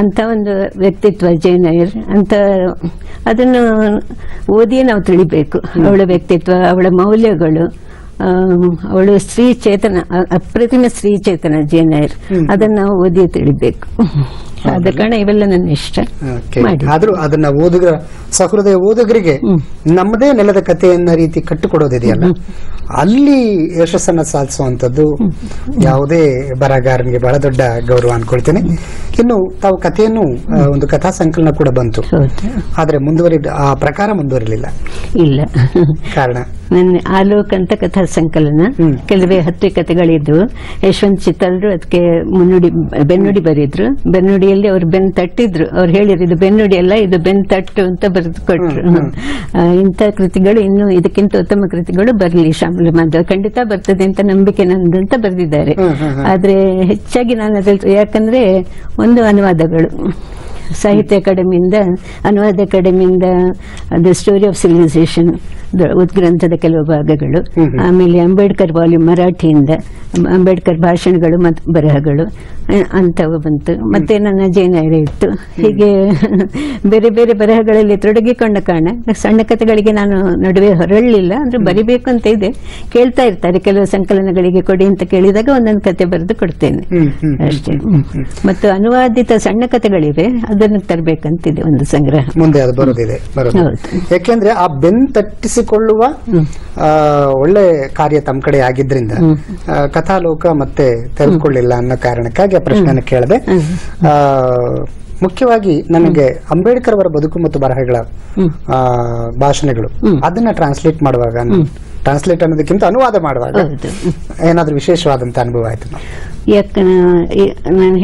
ಅಂತ ಒಂದು ವ್ಯಕ್ತಿತ್ವ ಜಯನಯರ್ ಅಂತ. ಅದನ್ನು ಓದಿಯೇ ನಾವು ತಿಳಿಬೇಕು, ಅವಳ ವ್ಯಕ್ತಿತ್ವ, ಅವಳ ಮೌಲ್ಯಗಳು. ಅವಳು ಸ್ತ್ರೀ ಚೇತನ, ಅಪ್ರತಿಮ ಸ್ತ್ರೀ ಚೇತನ ಜಯನಯರ್. ಅದನ್ನ ನಾವು ಓದಿ ತಿಳಿಬೇಕು. ಆದ ಕಾರಣ ಇವೆಲ್ಲ ನನ್ನ ಇಷ್ಟ. ಆದ್ರೂ ಅದನ್ನ ಓದುಗರ, ಸಹೃದಯ ಓದುಗರಿಗೆ ನಮ್ಮದೇ ನೆಲದ ಕಥೆಯನ್ನ ರೀತಿ ಕಟ್ಟಿಕೊಡೋದಿದೆಯಲ್ಲ, ಅಲ್ಲಿ ಯಶಸ್ಸನ್ನ ಸಾಧಿಸುವಂತದ್ದು ಯಾವುದೇ ಬರಹಗಾರನಿಗೆ ಬಹಳ ದೊಡ್ಡ ಗೌರವ ಅನ್ಕೊಳ್ತೇನೆ. ಇನ್ನು ತಾವು ಕಥೆಯನ್ನು, ಒಂದು ಕಥಾ ಸಂಕಲನ ಕೂಡ ಬಂತು, ಆದ್ರೆ ಆ ಪ್ರಕಾರ ಮುಂದುವರಿಲಿಲ್ಲ. ಇಲ್ಲ, ಕಾರಣ ನನ್ನ ಆಲೋಕ್ ಅಂತ ಕಥಾ ಸಂಕಲನ, ಕೆಲವೇ 10 ಕಥೆಗಳಿದ್ದು ಯಶವಂತ್ ಚಿತ್ತಲ್ರು ಅದಕ್ಕೆ ಬೆನ್ನುಡಿ ಬರೆದಿದ್ರು. ಬೆನ್ನುಡಿಯಲ್ಲಿ ಅವ್ರು ಬೆನ್ ತಟ್ಟಿದ್ರು. ಅವ್ರು ಹೇಳಿದ್ರು ಇದು ಬೆನ್ನುಡಿ ಅಲ್ಲ, ಇದು ಬೆನ್ ತಟ್ಟು ಅಂತ ಬರೆದು ಕೊಟ್ರು. ಇಂಥ ಕೃತಿಗಳು ಇನ್ನು ಇದಕ್ಕಿಂತ ಉತ್ತಮ ಕೃತಿಗಳು ಬರಲಿ, ಶ್ಯಾಮಲ ಮಾಧವ್ ಖಂಡಿತ ಬರ್ತದೆ ಅಂತ ನಂಬಿಕೆ ನಂದು ಅಂತ ಬರೆದಿದ್ದಾರೆ. ಆದ್ರೆ ಹೆಚ್ಚಾಗಿ ನಾನು ಅದ್ರಲ್ಲಿ, ಯಾಕಂದ್ರೆ ಒಂದು ಅನುವಾದಗಳು ಸಾಹಿತ್ಯ ಅಕಾಡೆಮಿಯಿಂದ, ಅನುವಾದ ಅಕಾಡೆಮಿಯಿಂದ ದ ಸ್ಟೋರಿ ಆಫ್ ಸಿವಿಲೈಸೇಷನ್, ಉದ್ಗ್ರಂಥದ ಕೆಲವು ಭಾಗಗಳು, ಆಮೇಲೆ ಅಂಬೇಡ್ಕರ್ ವಾಲ್ಯೂಮ್ ಮರಾಠಿಯಿಂದ ಅಂಬೇಡ್ಕರ್ ಭಾಷಣಗಳು ಮತ್ತು ಬರಹಗಳು ಅಂತವು ಬಂತು. ಮತ್ತೆ ನನ್ನ ಜೈನರೇ ಇತ್ತು. ಹೀಗೆ ಬೇರೆ ಬೇರೆ ಬರಹಗಳಲ್ಲಿ ತೊಡಗಿಕೊಂಡ ಕಾರಣ ಸಣ್ಣ ಕಥೆಗಳಿಗೆ ನಾನು ನಡುವೆ ಹೊರಳಲಿಲ್ಲ. ಅಂದ್ರೆ ಬರಿಬೇಕು ಅಂತ ಇದೆ, ಕೇಳ್ತಾ ಇರ್ತಾರೆ ಕೆಲವು ಸಂಕಲನಗಳಿಗೆ ಕೊಡಿ ಅಂತ ಕೇಳಿದಾಗ ಒಂದೊಂದು ಕತೆ ಬರೆದು ಕೊಡ್ತೇನೆ ಅಷ್ಟೇ. ಮತ್ತು ಅನುವಾದಿತ ಸಣ್ಣ ಕಥೆಗಳಿವೆ, ಅದನ್ನು ತರಬೇಕಂತಿದೆ ಒಂದು ಸಂಗ್ರಹ. ಮುಂದೆ ಅದು ಬರೋದಿದೆ. ಯಾಕೆಂದ್ರೆ ಆ ಬೆನ್ ತಟ್ಟಿಸಿಕೊಳ್ಳುವ ಒಳ್ಳೆ ಕಾರ್ಯ ತಮ್ಮ ಕಡೆ ಆಗಿದ್ರಿಂದ ಕಥಾಲೋಕ ಮತ್ತೆ ತೆರೆದುಕೊಳ್ಳಿಲ್ಲ ಅನ್ನೋ ಕಾರಣಕ್ಕಾಗಿ ಆ ಪ್ರಶ್ನೆಯನ್ನು ಕೇಳಿದೆ. ಮುಖ್ಯವಾಗಿ ನನಗೆ ಅಂಬೇಡ್ಕರ್ ಅವರ ಬದುಕು ಮತ್ತು ಬರಹಗಳ ಭಾಷಣಗಳು ಅದನ್ನ ಟ್ರಾನ್ಸ್ಲೇಟ್ ಮಾಡುವಾಗ, ಟ್ರಾನ್ಸ್ಲೇಟ್ ಅನ್ನೋದಕ್ಕಿಂತ ಅನುವಾದ ಮಾಡುವಾಗ ಏನಾದ್ರೂ ವಿಶೇಷವಾದಂತ ಅನುಭವ ಆಯ್ತು? ನಾನು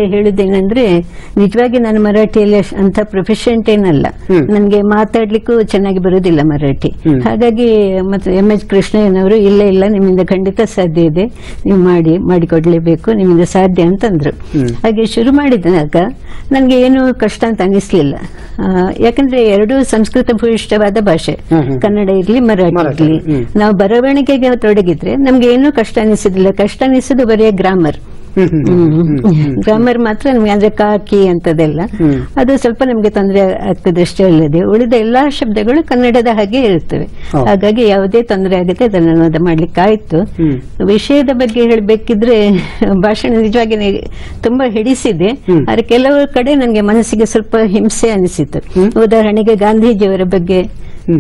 ಹೇಳಿದ್ದೇನೆಂದ್ರೆ, ನಿಜವಾಗಿ ನಾನು ಮರಾಠಿಯಲ್ಲಿ ಅಂತ ಪ್ರೊಫೆಷಂಟ್ ಏನಲ್ಲ, ನನ್ಗೆ ಮಾತಾಡ್ಲಿಕ್ಕೂ ಚೆನ್ನಾಗಿ ಬರೋದಿಲ್ಲ ಮರಾಠಿ. ಹಾಗಾಗಿ ಮತ್ತೆ ಎಂ.ಎಚ್. ಕೃಷ್ಣಯ್ಯನವರು ಇಲ್ಲ ನಿಮ್ಮಿಂದ ಖಂಡಿತ ಸಾಧ್ಯ ಇದೆ, ನೀವು ಮಾಡಿಕೊಡ್ಲೇಬೇಕು, ನಿಮ್ಮಿಂದ ಸಾಧ್ಯ ಅಂತಂದ್ರು. ಹಾಗೆ ಶುರು ಮಾಡಿದಾಗ ನನ್ಗೆ ಏನು ಕಷ್ಟ ಅಂತ ಅನಿಸ್ಲಿಲ್ಲ. ಯಾಕಂದ್ರೆ ಎರಡೂ ಸಂಸ್ಕೃತ ಭೂಯಿಷ್ಠವಾದ ಭಾಷೆ, ಕನ್ನಡ ಇರ್ಲಿ ಮರಾಠಿ ಇರ್ಲಿ. ನಾವು ಬರವಣಿಗೆಗೆ ತೊಡಗಿದ್ರೆ ನಮ್ಗೆ ಏನೂ ಕಷ್ಟ ಅನಿಸೋದಿಲ್ಲ. ಕಷ್ಟ ಅನಿಸೋದು ಬರೀ ಗ್ರಾಮರ್ ಮಾತ್ರ ನಮ್ಗೆ, ಅಂದ್ರೆ ಕಾಕಿ ಅಂತದೆಲ್ಲ ಅದು ಸ್ವಲ್ಪ ನಮ್ಗೆ ತೊಂದರೆ ಆಗ್ತದೆ ಅಷ್ಟೇ ಅಲ್ಲದೆ ಉಳಿದ ಎಲ್ಲಾ ಶಬ್ದಗಳು ಕನ್ನಡದ ಹಾಗೆ ಇರ್ತವೆ. ಹಾಗಾಗಿ ಯಾವುದೇ ತೊಂದರೆ ಆಗುತ್ತೆ ಅದನ್ನು ಅನುವಾದ ಮಾಡ್ಲಿಕ್ಕೆ ಆಯ್ತು. ವಿಷಯದ ಬಗ್ಗೆ ಹೇಳ್ಬೇಕಿದ್ರೆ ಭಾಷಣ ನಿಜವಾಗಿ ತುಂಬಾ ಹಿಡಿಸಿದೆ. ಆದ್ರೆ ಕೆಲವು ಕಡೆ ನಂಗೆ ಮನಸ್ಸಿಗೆ ಸ್ವಲ್ಪ ಹಿಂಸೆ ಅನಿಸಿತು. ಉದಾಹರಣೆಗೆ ಗಾಂಧೀಜಿಯವರ ಬಗ್ಗೆ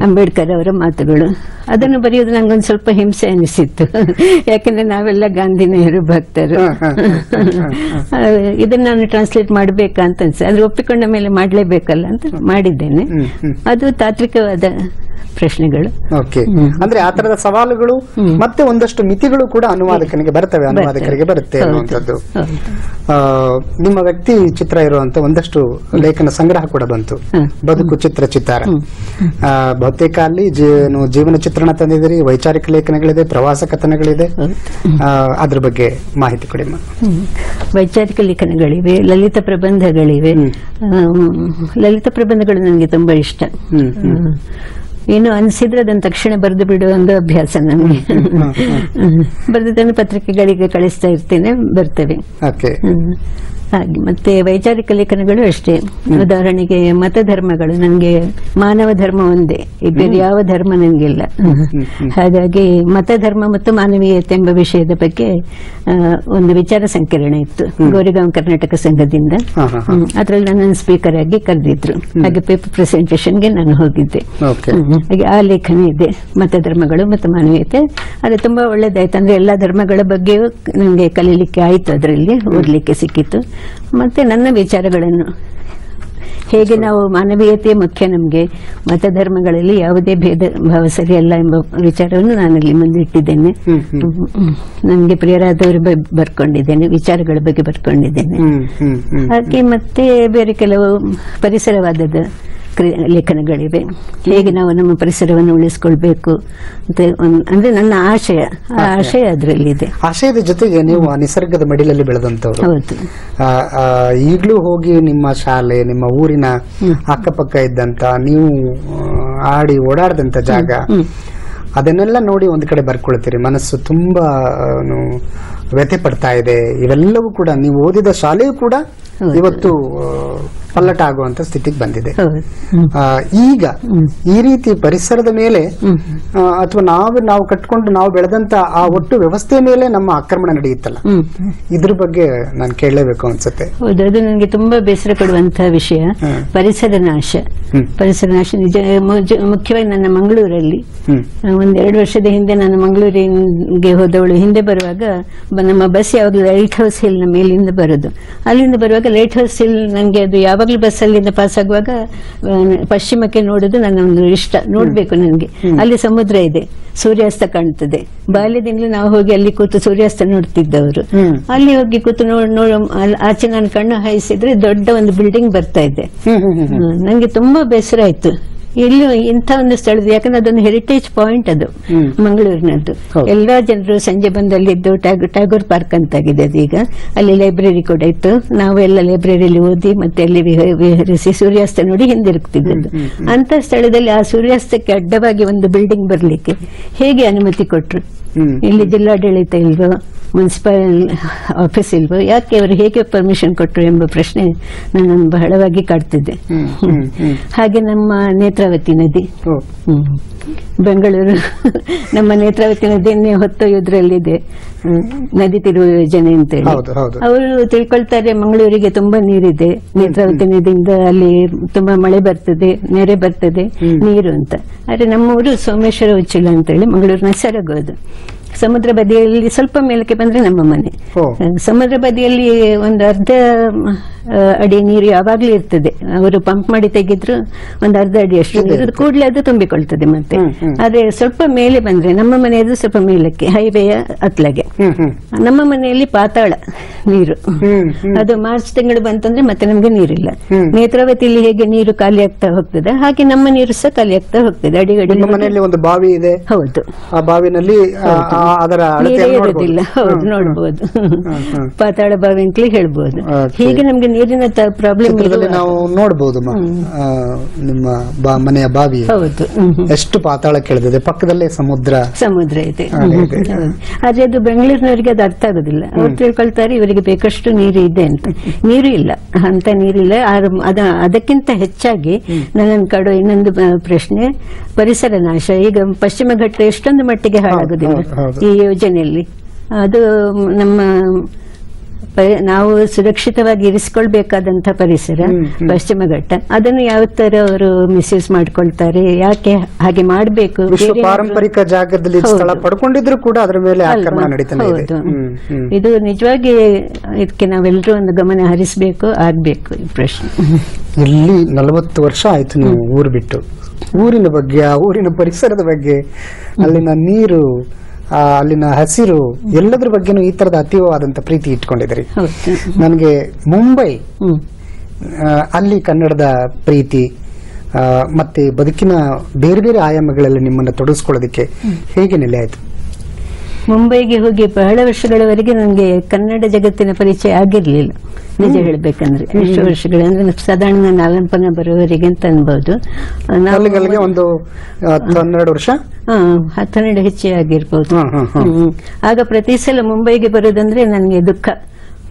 ಅಂಬೇಡ್ಕರ್ ಅವರ ಮಾತುಗಳು, ಅದನ್ನು ಬರೆಯೋದು ನಂಗೊಂದು ಸ್ವಲ್ಪ ಹಿಂಸೆ ಅನಿಸಿತ್ತು. ಯಾಕಂದ್ರೆ ನಾವೆಲ್ಲ ಗಾಂಧಿ ನೆಹರು ಭಕ್ತರು. ಇದನ್ನ ನಾನು ಟ್ರಾನ್ಸ್ಲೇಟ್ ಮಾಡ್ಬೇಕಾ ಅಂತ ಅನ್ಸ, ಆದ್ರೆ ಒಪ್ಪಿಕೊಂಡ ಮೇಲೆ ಮಾಡ್ಲೇಬೇಕಲ್ಲ ಅಂತ ಮಾಡಿದ್ದೇನೆ. ಅದು ತಾತ್ವಿಕವಾದ ಪ್ರಶ್ನೆಗಳು. ಅಂದ್ರೆ ಆ ತರದ ಸವಾಲುಗಳು ಮತ್ತೆ ಒಂದಷ್ಟು ಮಿತಿಗಳು ಕೂಡ ಅನುವಾದಕನಿಗೆ ಬರುತ್ತೆ ಅನ್ನುವಂಥದ್ದು. ನಿಮ್ಮ ವ್ಯಕ್ತಿ ಚಿತ್ರ ಇರುವಂತ ಒಂದಷ್ಟು ಲೇಖನ ಸಂಗ್ರಹ ಕೂಡ ಬಂತು, ಬದುಕು ಚಿತ್ತಾರ. ಬಹುತೇಕ ಅಲ್ಲಿ ಜೀವನ ಚಿತ್ರಣ ತಂದಿದ್ದೀರಿ, ವೈಚಾರಿಕ ಲೇಖನಗಳಿದೆ, ಪ್ರವಾಸ ಕಥನಗಳಿದೆ. ಅದ್ರ ಬಗ್ಗೆ ಮಾಹಿತಿ ಕೊಡಿ. ವೈಚಾರಿಕ ಲೇಖನಗಳಿವೆ, ಲಲಿತ ಪ್ರಬಂಧಗಳಿವೆ. ಲಲಿತ ಪ್ರಬಂಧಗಳು ನನಗೆ ತುಂಬಾ ಇಷ್ಟ. ಏನು ಅನಿಸಿದ್ರೆ ಅದನ್ನು ತಕ್ಷಣ ಬರೆದು ಬಿಡುವ ಒಂದು ಅಭ್ಯಾಸ ನನಗೆ. ಬರೆದನ್ನು ಪತ್ರಿಕೆಗಳಿಗೆ ಕಳಿಸ್ತಾ ಇರ್ತೇನೆ, ಬರ್ತೇವೆ ಹಾಗೆ. ಮತ್ತೆ ವೈಚಾರಿಕ ಲೇಖನಗಳು ಅಷ್ಟೇ. ಉದಾಹರಣೆಗೆ ಮತಧರ್ಮಗಳು, ನನಗೆ ಮಾನವ ಧರ್ಮ ಒಂದೇ, ಬೇರೆ ಯಾವ ಧರ್ಮ ನನಗಿಲ್ಲ. ಹಾಗಾಗಿ ಮತಧರ್ಮ ಮತ್ತು ಮಾನವೀಯತೆ ಎಂಬ ವಿಷಯದ ಬಗ್ಗೆ ಒಂದು ವಿಚಾರ ಸಂಕಿರಣ ಇತ್ತು ಗೋರೆಗಾಂವ್ ಕರ್ನಾಟಕ ಸಂಘದಿಂದ. ಅದ್ರಲ್ಲಿ ನನ್ನ ಸ್ಪೀಕರ್ ಆಗಿ ಕರೆದಿದ್ರು. ಹಾಗೆ ಪೇಪರ್ ಪ್ರೆಸೆಂಟೇಷನ್ಗೆ ನಾನು ಹೋಗಿದ್ದೆ. ಹಾಗೆ ಆ ಲೇಖನ ಇದೆ, ಮತಧರ್ಮಗಳು ಮತ್ತು ಮಾನವೀಯತೆ. ಅದು ತುಂಬಾ ಒಳ್ಳೇದಾಯ್ತು. ಅಂದ್ರೆ ಎಲ್ಲಾ ಧರ್ಮಗಳ ಬಗ್ಗೆಯೂ ನನಗೆ ಕಲೀಲಿಕ್ಕೆ ಆಯ್ತು, ಅದರಲ್ಲಿ ಓದ್ಲಿಕ್ಕೆ ಸಿಕ್ಕಿತ್ತು. ಮತ್ತೆ ನನ್ನ ವಿಚಾರಗಳನ್ನು, ಹೇಗೆ ನಾವು ಮಾನವೀಯತೆ ಮುಖ್ಯ, ನಮಗೆ ಮತಧರ್ಮಗಳಲ್ಲಿ ಯಾವುದೇ ಭೇದ ಭಾವ ಸರಿಯಲ್ಲ ಎಂಬ ವಿಚಾರವನ್ನು ನಾನಲ್ಲಿ ಮುಂದಿಟ್ಟಿದ್ದೇನೆ. ನನಗೆ ಪ್ರಿಯರಾದವರ ಬಗ್ಗೆ ಬರ್ಕೊಂಡಿದ್ದೇನೆ, ವಿಚಾರಗಳ ಬಗ್ಗೆ ಬರ್ಕೊಂಡಿದ್ದೇನೆ. ಹಾಗೆ ಮತ್ತೆ ಬೇರೆ ಕೆಲವು ಪರಿಸರವಾದದ ಲೇಖನಗಳಿವೆ. ಹೇಗೆ ನಾವು ನಮ್ಮ ಪರಿಸರವನ್ನು ಉಳಿಸಿಕೊಳ್ಬೇಕು ಅಂತ, ಅಂದ್ರೆ ನನ್ನ ಆಶಯ ಅದರಲ್ಲಿದೆ. ಆಶಯದ ಜೊತೆಗೆ ನೀವು ನಿಸರ್ಗದ ಮಡಿಲಲ್ಲಿ ಬೆಳೆದಂತವ್ರು. ಹೌದು. ಈಗಲೂ ಹೋಗಿ ನಿಮ್ಮ ಶಾಲೆ, ನಿಮ್ಮ ಊರಿನ ಅಕ್ಕಪಕ್ಕ ಇದ್ದಂತ, ನೀವು ಆಡಿ ಓಡಾಡದಂತ ಜಾಗ, ಅದನ್ನೆಲ್ಲ ನೋಡಿ ಒಂದ್ ಕಡೆ ಬರ್ಕೊಳ್ತೀರಿ. ಮನಸ್ಸು ತುಂಬಾ ವ್ಯಥೆ ಪಡ್ತಾ ಇದೆ. ಇವೆಲ್ಲವೂ ಕೂಡ ನೀವು ಓದಿದ ಶಾಲೆಯೂ ಕೂಡ ಇವತ್ತು ಪಲ್ಲಟ ಆಗುವಂತ ಸ್ಥಿತಿಗೆ ಬಂದಿದೆ. ಈಗ ಈ ರೀತಿ ಪರಿಸರದ ಮೇಲೆ ಅಥವಾ ನಾವು ಕಟ್ಕೊಂಡು ನಾವು ಬೆಳೆದಂತ ಆ ಒಟ್ಟು ವ್ಯವಸ್ಥೆ ಮೇಲೆ ನಮ್ಮ ಆಕ್ರಮಣ ನಡೆಯುತ್ತಲ್ಲ, ಇದ್ರ ಬಗ್ಗೆ ನಾನು ಕೇಳಲೇಬೇಕು ಅನ್ಸುತ್ತೆ. ಹೌದು, ಅದು ನನಗೆ ತುಂಬಾ ಬೇಸರ ಕೊಡುವಂತಹ ವಿಷಯ. ಪರಿಸರ ನಾಶ ನಿಜ. ಮುಖ್ಯವಾಗಿ ನನ್ನ ಮಂಗಳೂರಲ್ಲಿ ಒಂದೆರಡು ವರ್ಷದ ಹಿಂದೆ ನಾನು ಮಂಗಳೂರಿಗೆ ಹೋದವಳು. ಹಿಂದೆ ಬರುವಾಗ ನಮ್ಮ ಬಸ್ ಯಾವಾಗಲೂ ಲೈಟ್ ಹೌಸ್ ಹಿಲ್ ನ ಮೇಲಿಂದ ಬರೋದು. ಅಲ್ಲಿಂದ ಬರುವಾಗ ಲೈಟ್ ಹೌಸ್ ಹಿಲ್ ನನಗೆ ಅದು ಯಾವಾಗಲೂ ಬಸ್ ಅಲ್ಲಿಂದ ಪಾಸ್ ಆಗುವಾಗ ಪಶ್ಚಿಮಕ್ಕೆ ನೋಡೋದು ನನ್ನ ಒಂದು ಇಷ್ಟ, ನೋಡ್ಬೇಕು ನನಗೆ. ಅಲ್ಲಿ ಸಮುದ್ರ ಇದೆ, ಸೂರ್ಯಾಸ್ತ ಕಾಣ್ತದೆ. ಬಾಲ್ಯದಿಂದಲೂ ನಾವು ಹೋಗಿ ಅಲ್ಲಿ ಕೂತು ಸೂರ್ಯಾಸ್ತ ನೋಡ್ತಿದ್ದವರು. ಅಲ್ಲಿ ಹೋಗಿ ಕೂತು ಆಚೆ ನಾನು ಕಣ್ಣು ಹಾಯಿಸಿದ್ರೆ ದೊಡ್ಡ ಒಂದು ಬಿಲ್ಡಿಂಗ್ ಬರ್ತಾ ಇದೆ. ನನಗೆ ತುಂಬಾ ಬೇಸರ ಆಯ್ತು. ಇಲ್ಲೂ ಇಂಥ ಒಂದು ಸ್ಥಳದ, ಯಾಕಂದ್ರೆ ಅದೊಂದು ಹೆರಿಟೇಜ್ ಪಾಯಿಂಟ್ ಅದು ಮಂಗಳೂರಿನದ್ದು. ಎಲ್ಲಾ ಜನರು ಸಂಜೆ ಬಂದಲ್ಲಿದ್ದು ಟ್ಯಾಗೋರ್ ಪಾರ್ಕ್ ಅಂತಾಗಿದೆ ಅದೀಗ. ಅಲ್ಲಿ ಲೈಬ್ರರಿ ಕೂಡ ಇತ್ತು. ನಾವು ಎಲ್ಲ ಲೈಬ್ರರಿಯಲ್ಲಿ ಓದಿ ಮತ್ತೆ ಅಲ್ಲಿ ವಿಹರಿಸಿ ಸೂರ್ಯಾಸ್ತ ನೋಡಿ ಹಿಂದಿರುಗ್ತಿದ್ದದ್ದು. ಅಂತ ಸ್ಥಳದಲ್ಲಿ ಆ ಸೂರ್ಯಾಸ್ತಕ್ಕೆ ಅಡ್ಡವಾಗಿ ಒಂದು ಬಿಲ್ಡಿಂಗ್ ಬರ್ಲಿಕ್ಕೆ ಹೇಗೆ ಅನುಮತಿ ಕೊಟ್ರು? ಇಲ್ಲಿ ಜಿಲ್ಲಾಡಳಿತ ಇಲ್ವೋ, ಮುನ್ಸಿಪಲ್ ಆಫೀಸ್ ಇಲ್ವೋ, ಯಾಕೆ ಅವರು ಹೇಗೆ ಪರ್ಮಿಷನ್ ಕೊಟ್ಟರು ಎಂಬ ಪ್ರಶ್ನೆ ನನ್ನನ್ನು ಬಹಳವಾಗಿ ಕಾಡ್ತಿದ್ದೆ. ಹಾಗೆ ನಮ್ಮ ನೇತ್ರಾವತಿ ನದಿ, ಬೆಂಗಳೂರು ನಮ್ಮ ನೇತ್ರಾವತಿ ನದಿಯನ್ನೇ ಹೊತ್ತೊಯ್ಯುವುದರಲ್ಲಿದೆ ನದಿ ತಿರುವು ಯೋಜನೆ ಅಂತೇಳಿ. ಅವರು ತಿಳ್ಕೊಳ್ತಾರೆ ಮಂಗಳೂರಿಗೆ ತುಂಬಾ ನೀರಿದೆ, ನೇತ್ರಾವತಿ ನದಿಯಿಂದ ಅಲ್ಲಿ ತುಂಬಾ ಮಳೆ ಬರ್ತದೆ, ನೆರೆ ಬರ್ತದೆ ನೀರು ಅಂತ. ಆದ್ರೆ ನಮ್ಮ ಊರು ಸೋಮೇಶ್ವರ ಉಚ್ಚಿಲ ಅಂತೇಳಿ ಮಂಗಳೂರಿನ ಸೆರಗೋದು. ಸಮುದ್ರ ಬದಿಯಲ್ಲಿ ಸ್ವಲ್ಪ ಮೇಲಕ್ಕೆ ಬಂದ್ರೆ ನಮ್ಮ ಮನೆ. ಸಮುದ್ರ ಬದಿಯಲ್ಲಿ ಒಂದು ಅರ್ಧ ಅಡಿ ನೀರು ಯಾವಾಗ್ಲೂ ಇರ್ತದೆ. ಅವರು ಪಂಪ್ ಮಾಡಿ ತೆಗೆದ್ರು ಒಂದು ಅರ್ಧ ಅಡಿ ಅಷ್ಟು ನೀರು ಕೂಡಲೇ ಅದು ತುಂಬಿಕೊಳ್ತದೆ ಮತ್ತೆ. ಆದ್ರೆ ಸ್ವಲ್ಪ ಮೇಲೆ ಬಂದ್ರೆ ನಮ್ಮ ಮನೆಯದು ಸ್ವಲ್ಪ ಮೇಲಕ್ಕೆ, ಹೈವೇಯ ಅತ್ಲಗೆ. ನಮ್ಮ ಮನೆಯಲ್ಲಿ ಪಾತಾಳ ನೀರು. ಅದು ಮಾರ್ಚ್ ತಿಂಗಳು ಬಂತಂದ್ರೆ ಮತ್ತೆ ನಮ್ಗೆ ನೀರಿಲ್ಲ. ನೇತ್ರಾವತಿಯಲ್ಲಿ ಹೇಗೆ ನೀರು ಖಾಲಿ ಆಗ್ತಾ ಹೋಗ್ತದೆ ಹಾಗೆ ನಮ್ಮ ನೀರು ಸಹ ಖಾಲಿ ಆಗ್ತಾ ಹೋಗ್ತದೆ. ಅಡಿಗಡಿ ಮನೆಯಲ್ಲಿ ಒಂದು ಬಾವಿ ಇದೆ. ಹೌದು, ಆ ಬಾವಿನಲ್ಲಿ ನೀರೇ ಇರೋದಿಲ್ಲ. ಹೌದು, ನೋಡ್ಬೋದು. ಪಾತಾಳ ಬಾವಿ ಅಂತಲೇ ಹೇಳ್ಬೋದು. ಹೀಗೆ ನಮ್ಗೆ ನೀರಿನ ಪ್ರಾಬ್ಲಮ್ ನಾವು ನೋಡಬಹುದು. ನಿಮ್ಮ ಮನೆಯ ಬಾವಿ ಹೌದು ಎಷ್ಟು ಪಾತಾಳ ಕೇಳಿದೆ, ಪಕ್ಕದಲ್ಲೇ ಸಮುದ್ರ ಇದೆ. ಆದ್ರೆ ಅದು ಬೆಂಗಳೂರಿನವರಿಗೆ ಅದು ಅರ್ಥ ಆಗುದಿಲ್ಲ. ಅವ್ರು ತಿಳ್ಕೊಳ್ತಾರೆ ಇವರಿಗೆ ಬೇಕಷ್ಟು ನೀರು ಇದೆ ಅಂತ. ನೀರು ಇಲ್ಲ, ಅಂತ ನೀರಿಲ್ಲ. ಅದಕ್ಕಿಂತ ಹೆಚ್ಚಾಗಿ ನನ್ನನ್ನು ಕಾಡೋ ಇನ್ನೊಂದು ಪ್ರಶ್ನೆ ಪರಿಸರ ನಾಶ. ಈಗ ಪಶ್ಚಿಮ ಘಟ್ಟ ಎಷ್ಟೊಂದು ಮಟ್ಟಿಗೆ ಹಾಳಾಗುದಿಲ್ಲ ಈ ಯೋಜನೆಯಲ್ಲಿ. ಅದು ನಮ್ಮ ನಾವು ಸುರಕ್ಷಿತವಾಗಿ ಇರಿಸಿಕೊಳ್ಬೇಕಾದಂತ ಪರಿಸರ ಪಶ್ಚಿಮ ಘಟ್ಟ. ಅದನ್ನು ಯಾವ ತರ ಅವರು ಮಿಸ್ಯೂಸ್ ಮಾಡ್ಕೊಳ್ತಾರೆ, ಯಾಕೆ ಹಾಗೆ ಮಾಡಬೇಕು? ಪಾರಂಪರಿಕ ಜಾಗದಲ್ಲಿ ಸ್ಥಳ ಪಡ್ಕೊಂಡಿದ್ರು ಕೂಡ ಅದರ ಮೇಲೆ ಆಕ್ರಮಣ ನಡೀತಾನೆ ಇದೆ. ಇದು ನಿಜವಾಗಿ ಇದಕ್ಕೆ ನಾವೆಲ್ಲರೂ ಒಂದು ಗಮನ ಹರಿಸಬೇಕು, ಆಗ್ಬೇಕು ಈ ಪ್ರಶ್ನೆ. ಇಲ್ಲಿ 40 ವರ್ಷ ಆಯ್ತು ನೀವು ಊರು ಬಿಟ್ಟು. ಊರಿನ ಬಗ್ಗೆ, ಆ ಊರಿನ ಪರಿಸರದ ಬಗ್ಗೆ, ಅಲ್ಲಿನ ನೀರು, ಅಲ್ಲಿನ ಹಸಿರು, ಎಲ್ಲದ್ರ ಬಗ್ಗೆನೂ ಈ ತರದ ಅತೀವವಾದಂತ ಪ್ರೀತಿ ಇಟ್ಕೊಂಡಿದ್ರಿ. ನನಗೆ ಮುಂಬೈ, ಅಲ್ಲಿ ಕನ್ನಡದ ಪ್ರೀತಿ ಮತ್ತೆ ಬದುಕಿನ ಬೇರೆ ಬೇರೆ ಆಯಾಮಗಳಲ್ಲಿ ನಿಮ್ಮನ್ನ ತೊಡಗಿಸ್ಕೊಳ್ಳೋದಕ್ಕೆ ಹೇಗೆ ನೆಲೆ ಆಯ್ತು? ಮುಂಬೈಗೆ ಹೋಗಿ ಬಹಳ ವರ್ಷಗಳವರೆಗೆ ನನಗೆ ಕನ್ನಡ ಜಗತ್ತಿನ ಪರಿಚಯ ಆಗಿರ್ಲಿಲ್ಲ, ನಿಜ ಹೇಳ್ಬೇಕಂದ್ರೆ. ಎಷ್ಟು ವರ್ಷಗಳಂದ್ರೆ ಸಾಧಾರಣ ನಾನು ಆಲಂಪನ ಬರುವವರೆಗೆ ಅಂತ ಅನ್ಬಹುದು. ಒಂದು 12 ವರ್ಷ, 12 ಹೆಚ್ಚೇ ಆಗಿರ್ಬೋದು. ಆಗ ಪ್ರತಿ ಸಲ ಮುಂಬೈಗೆ ಬರೋದಂದ್ರೆ ನನಗೆ ದುಃಖ.